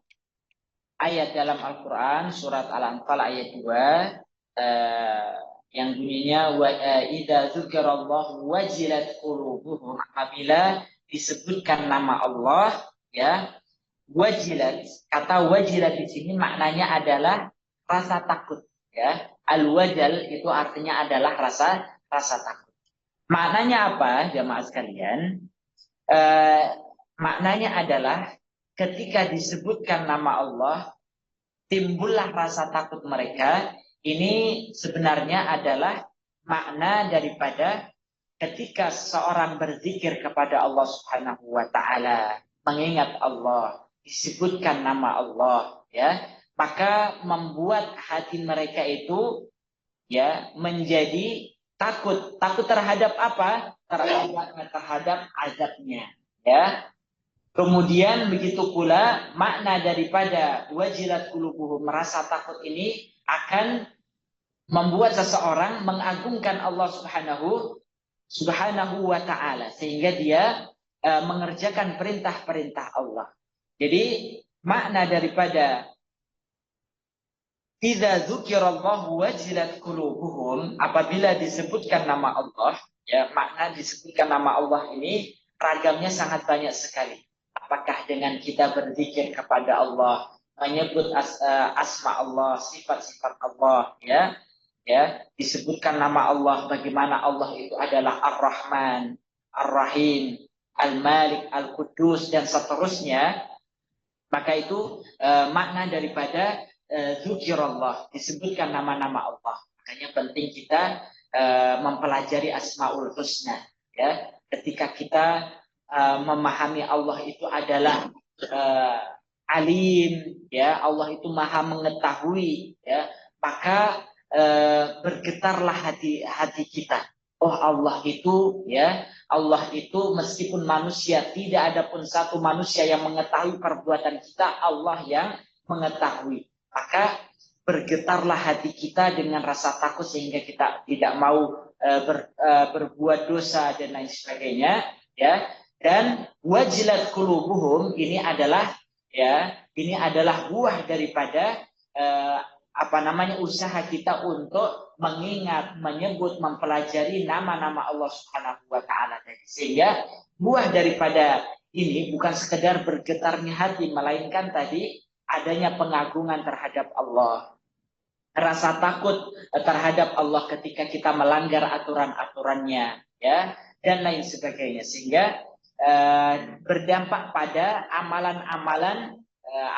ayat dalam Al-Quran surat Al-Anfal ayat 2 yang bunyinya wa idza dzukirallahu wajilat qulubuhum, apabila disebutkan nama Allah, ya, wajilat. Kata wajilat di sini maknanya adalah rasa takut, ya. Al-wajal itu artinya adalah rasa takut. Maknanya apa, jamaah sekalian? Maknanya adalah ketika disebutkan nama Allah, timbullah rasa takut mereka. Ini sebenarnya adalah makna daripada ketika seorang berzikir kepada Allah Subhanahu wa taala, mengingat Allah, disebutkan nama Allah, ya, maka membuat hati mereka itu ya menjadi takut terhadap apa? Terhadap azabnya, ya. Kemudian begitu pula makna daripada wajilat qulubuhum, merasa takut ini akan membuat seseorang mengagungkan Allah Subhanahu wa taala, sehingga dia mengerjakan perintah-perintah Allah. Jadi makna daripada idza dzukirallahu wajilat qulubuhum, apabila disebutkan nama Allah, ya, makna disebutkan nama Allah ini ragamnya sangat banyak sekali. Apakah dengan kita berzikir kepada Allah, menyebut asma Allah, sifat-sifat Allah, ya, disebutkan nama Allah, bagaimana Allah itu adalah Ar-Rahman, Ar-Rahim, Al-Malik, Al-Qudus, dan seterusnya. Maka itu makna daripada dzikirullah, disebutkan nama-nama Allah. Makanya penting kita mempelajari Asmaul Husna, ya. Ketika kita memahami Allah itu adalah alim, ya, Allah itu maha mengetahui, ya, maka bergetarlah hati kita. Oh, Allah itu, ya, Allah itu meskipun manusia, tidak ada pun satu manusia yang mengetahui perbuatan kita, Allah yang mengetahui. Maka bergetarlah hati kita dengan rasa takut, sehingga kita tidak mau berbuat dosa dan lain sebagainya, ya. Dan wajilat qulubuhum ini adalah buah daripada usaha kita untuk mengingat, menyebut, mempelajari nama-nama Allah Subhanahu wa taala tadi. Sehingga buah daripada ini bukan sekedar bergetarnya hati, melainkan tadi adanya pengagungan terhadap Allah. Rasa takut terhadap Allah ketika kita melanggar aturan-aturannya, ya, dan lain sebagainya. Sehingga berdampak pada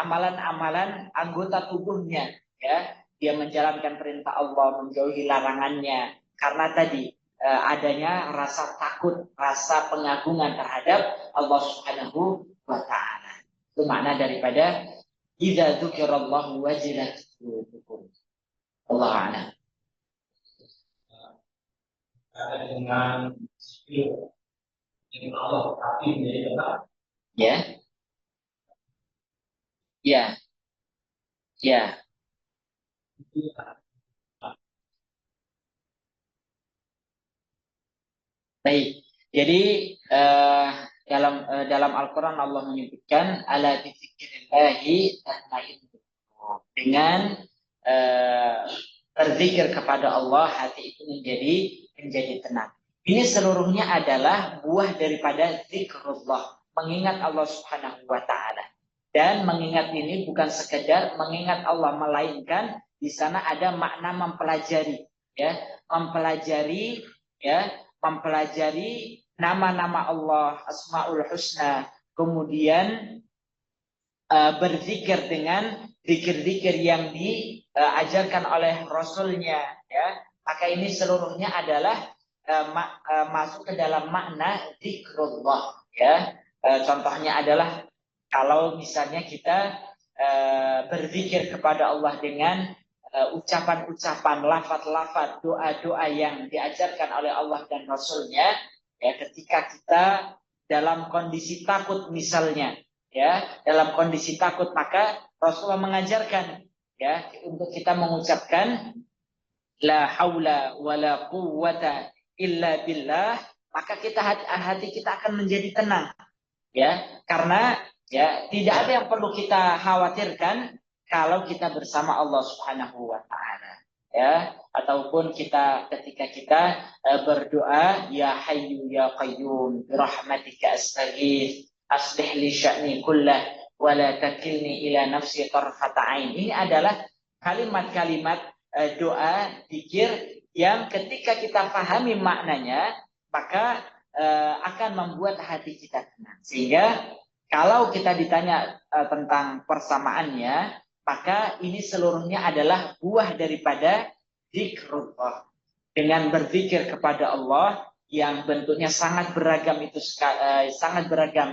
amalan-amalan anggota tubuhnya, ya. Dia menjalankan perintah Allah, menjauhi larangannya, karena tadi adanya rasa takut, rasa pengagungan terhadap Allah Subhanahu wa taala. Itu makna daripada idza dzukirallahu wajilat qulubukum. Allah a'lam. Ada dengan skill dengan Allah tapi menjadi tetap. Ya. Ya. Ya. Baik. Jadi dalam Al-Qur'an Allah menyebutkan ala bidzikrillahi tatma'innul qulub. Dengan berzikir kepada Allah hati itu menjadi tenang. Ini seluruhnya adalah buah daripada zikrullah, mengingat Allah Subhanahu wa taala. Dan mengingat ini bukan sekedar mengingat Allah, melainkan di sana ada makna mempelajari, ya, mempelajari nama-nama Allah, Asmaul Husna, kemudian berzikir dengan zikir-zikir yang diajarkan oleh Rasulnya, ya. Maka ini seluruhnya adalah masuk ke dalam makna zikrullah, ya. Contohnya adalah kalau misalnya kita berzikir kepada Allah dengan ucapan-ucapan, lafaz-lafaz, doa-doa yang diajarkan oleh Allah dan Rasulnya, ya, ketika kita dalam kondisi takut misalnya, ya, dalam kondisi takut, maka Rasulullah mengajarkan, ya, untuk kita mengucapkan la haula wala quwwata illa billah, maka hati kita akan menjadi tenang, ya, karena ya tidak ada yang perlu kita khawatirkan kalau kita bersama Allah Subhanahu wa taala, ya, ataupun ketika kita berdoa ya hayyu ya qayyum bi rahmatika astaghits aslih li sya'ni kullah wa la takilni ila nafsi tarfata ain. Ini adalah kalimat-kalimat doa zikir yang ketika kita pahami maknanya maka akan membuat hati kita tenang. Sehingga kalau kita ditanya tentang persamaannya, maka ini seluruhnya adalah buah daripada zikrullah. Dengan berzikir kepada Allah yang bentuknya sangat beragam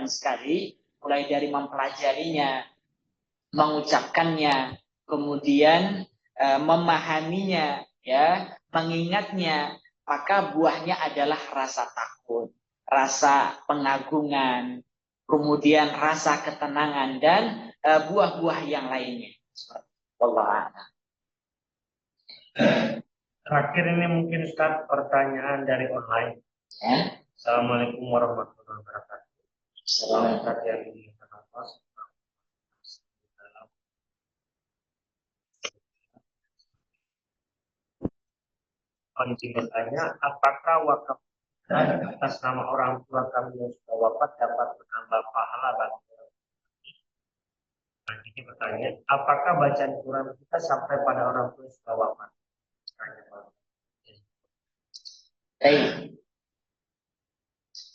sekali, mulai dari mempelajarinya, mengucapkannya, kemudian memahaminya, ya, mengingatnya, maka buahnya adalah rasa takut, rasa pengagungan, kemudian rasa ketenangan dan buah-buah yang lainnya. Allah. Terakhir ini mungkin Ustaz pertanyaan dari online. Ya. Assalamualaikum warahmatullahi wabarakatuh. Assalamualaikum. Yang diinginkan Allah izin bertanya, apakah wakaf atas nama orang tua kami yang sudah wafat dapat menambah pahala bagi orang tua? Nah, ini pertanyaan, apakah bacaan Quran kita sampai pada orang tua yang sudah wafat? Baik.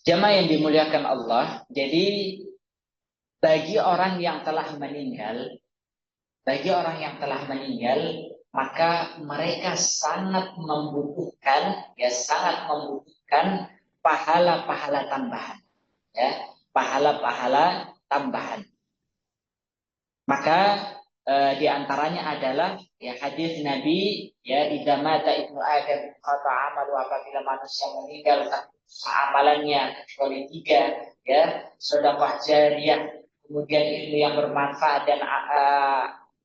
Jamaah yang dimuliakan Allah, jadi bagi orang yang telah meninggal, maka mereka sangat membutuhkan pahala-pahala tambahan, ya, pahala-pahala tambahan. Maka di antaranya adalah ya hadis Nabi, ya, idza mata ibnu Adam qata amalu, apabila manusia meninggal amalannya kecuali 3, ya, sedekah jariyah, kemudian ilmu yang bermanfaat dan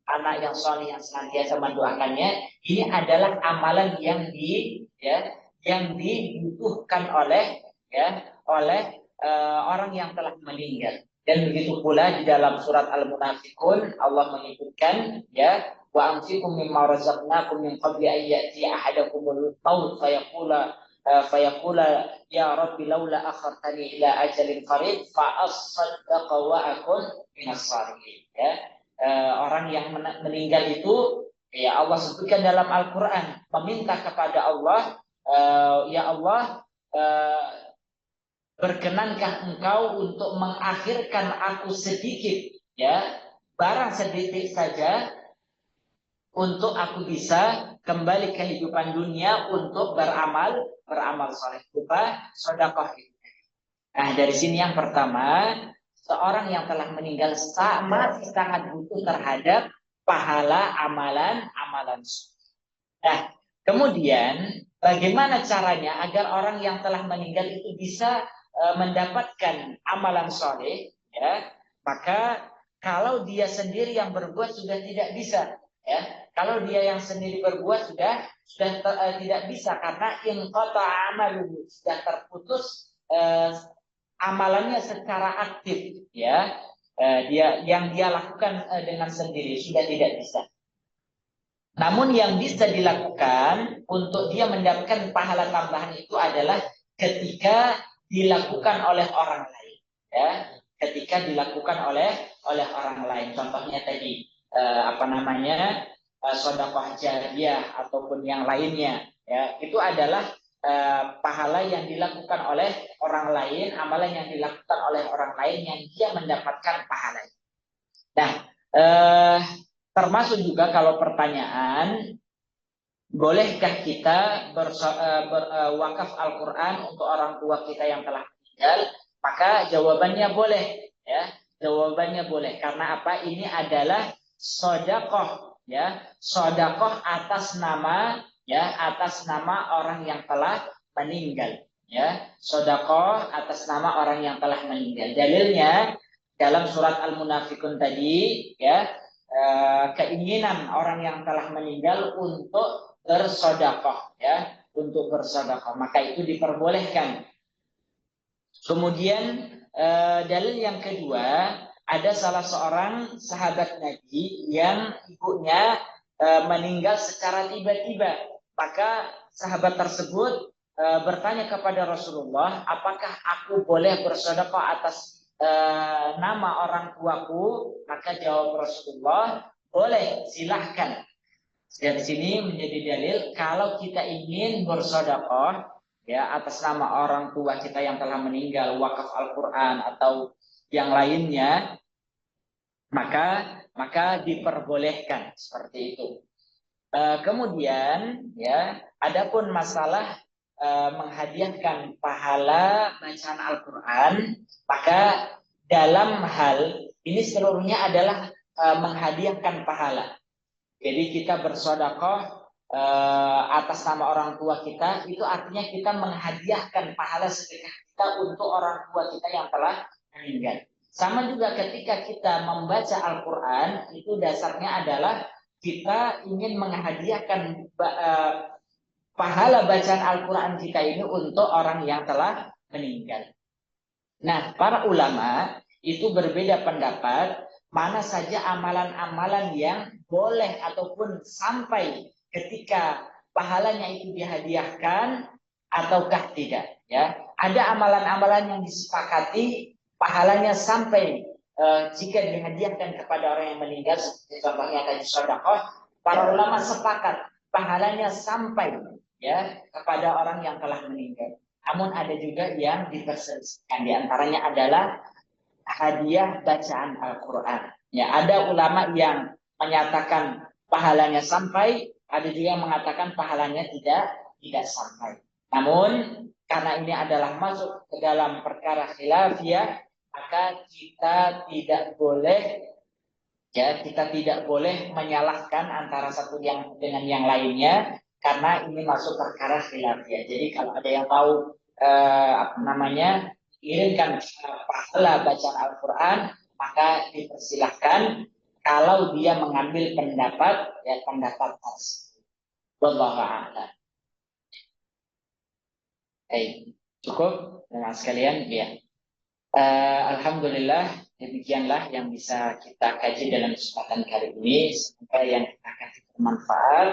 anak yang saleh yang senantiasa mendoakannya. Ini adalah amalan yang yang dibutuhkan oleh orang yang telah meninggal. Dan begitu pula di dalam surat Al-Munafiqun Allah menyebutkan wa anfiqum mimma razaqnakum min qabli an ya'ti ahadakumul maut fayaqula ya rabbi laula akhartani ila ajalin qarib fa asaddaqa wa akun minas shalihin. Orang yang meninggal itu Allah sebutkan dalam Al-Qur'an meminta kepada Allah, ya Allah, berkenankah engkau untuk mengakhirkan aku sedikit, barang sedikit saja, untuk aku bisa kembali kehidupan dunia untuk beramal soleh, berupa sedekah. Nah, dari sini yang pertama, seorang yang telah meninggal masih sangat butuh terhadap pahala amalan soleh. Nah, kemudian bagaimana caranya agar orang yang telah meninggal itu bisa mendapatkan amalan soleh? Maka kalau dia sendiri yang berbuat sudah tidak bisa, kalau dia yang sendiri berbuat sudah tidak bisa, karena inqata amaluhu, sudah terputus amalannya secara aktif, dia yang dia lakukan dengan sendiri sudah tidak bisa. Namun yang bisa dilakukan untuk dia mendapatkan pahala tambahan itu adalah ketika dilakukan oleh orang lain, ketika dilakukan oleh orang lain. Contohnya tadi sedekah jariyah ataupun yang lainnya, itu adalah pahala yang dilakukan oleh orang lain, amalan yang dilakukan oleh orang lain yang dia mendapatkan pahala. Nah, termasuk juga kalau pertanyaan, bolehkah kita berwakaf Al-Quran untuk orang tua kita yang telah meninggal? Maka jawabannya boleh, jawabannya boleh. Karena apa? Ini adalah sedekah, sedekah atas nama orang yang telah meninggal, sedekah atas nama orang yang telah meninggal. Dalilnya dalam surat Al-Munafiqun tadi, keinginan orang yang telah meninggal untuk bersedekah, maka itu diperbolehkan. Kemudian dalil yang kedua, ada salah seorang sahabat Nabi yang ibunya meninggal secara tiba-tiba. Maka sahabat tersebut bertanya kepada Rasulullah, apakah aku boleh bersedekah atas nama orang tuaku? Maka jawab Rasulullah, boleh, silahkan. Dan sini menjadi dalil kalau kita ingin bersedekah atas nama orang tua kita yang telah meninggal, wakaf Al-Quran atau yang lainnya, maka diperbolehkan seperti itu. Kemudian adapun masalah menghadiahkan pahala bacaan Al-Quran, maka dalam hal ini seluruhnya adalah menghadiahkan pahala. Jadi kita bersedekah atas nama orang tua kita, itu artinya kita menghadiahkan pahala sedekah kita untuk orang tua kita yang telah meninggal. Sama juga ketika kita membaca Al-Quran, itu dasarnya adalah kita ingin menghadiahkan pahala bacaan Al-Quran kita ini untuk orang yang telah meninggal. Nah, para ulama itu berbeda pendapat mana saja amalan-amalan yang boleh ataupun sampai ketika pahalanya itu dihadiahkan ataukah tidak. Ada amalan-amalan yang disepakati pahalanya sampai jika dihadiahkan kepada orang yang meninggal, seperti contohnya tadi sedekah, para ulama sepakat pahalanya sampai kepada orang yang telah meninggal. Namun ada juga yang diperselisihkan, di antaranya adalah hadiah bacaan Al-Quran. Ada ulama yang menyatakan pahalanya sampai, ada juga yang mengatakan pahalanya tidak sampai. Namun karena ini adalah masuk ke dalam perkara khilafiyah, maka kita tidak boleh menyalahkan antara satu yang dengan yang lainnya, karena ini masuk perkara khilafiyah. Jadi kalau ada yang tahu kirimkan pahala bacaan Al-Quran, maka dipersilahkan kalau dia mengambil pendapat tersebut. Wallahu a'lam. Baik, cukup teman sekalian ya. Alhamdulillah demikianlah yang bisa kita kaji dalam kesempatan kali ini. Semoga yang kita kaji bermanfaat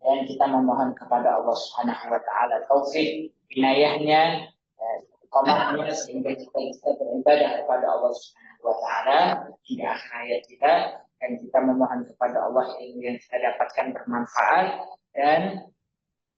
dan kita memohon kepada Allah Subhanahu wa taala taufik inayahnya istiqomahnya sehingga kita bisa beribadah kepada Allah Subhanahu wa taala hingga akhir hayat kita, dan kita memohon kepada Allah ilmu yang kita dapatkan bermanfaat dan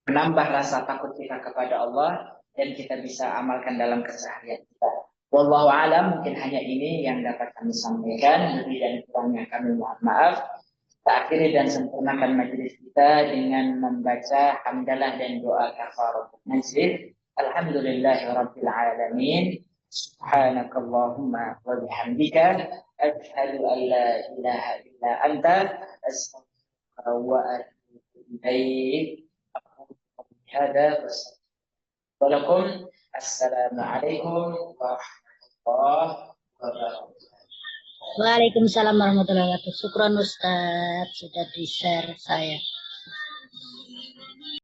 menambah rasa takut kita kepada Allah dan kita bisa amalkan dalam keseharian kita. Wallahu alam, mungkin hanya ini yang dapat kami sampaikan. Lebih dan kurangnya kami mohon maaf. Kita akhiri dan sempurnakan majelis kita dengan membaca hamdalah dan doa kafaratul majlis. Alhamdulillahirabbil alamin. Subhanakallahumma wa bihamdika asyhadu an la ilaha illa anta astaghfiruka wa atubu ilaik. هذا بس ولكم السلام عليكم ورحمة الله وبركاته. Waalaikumsalam warahmatullahi wabarakatuh. Syukron Ustaz sudah di-share saya.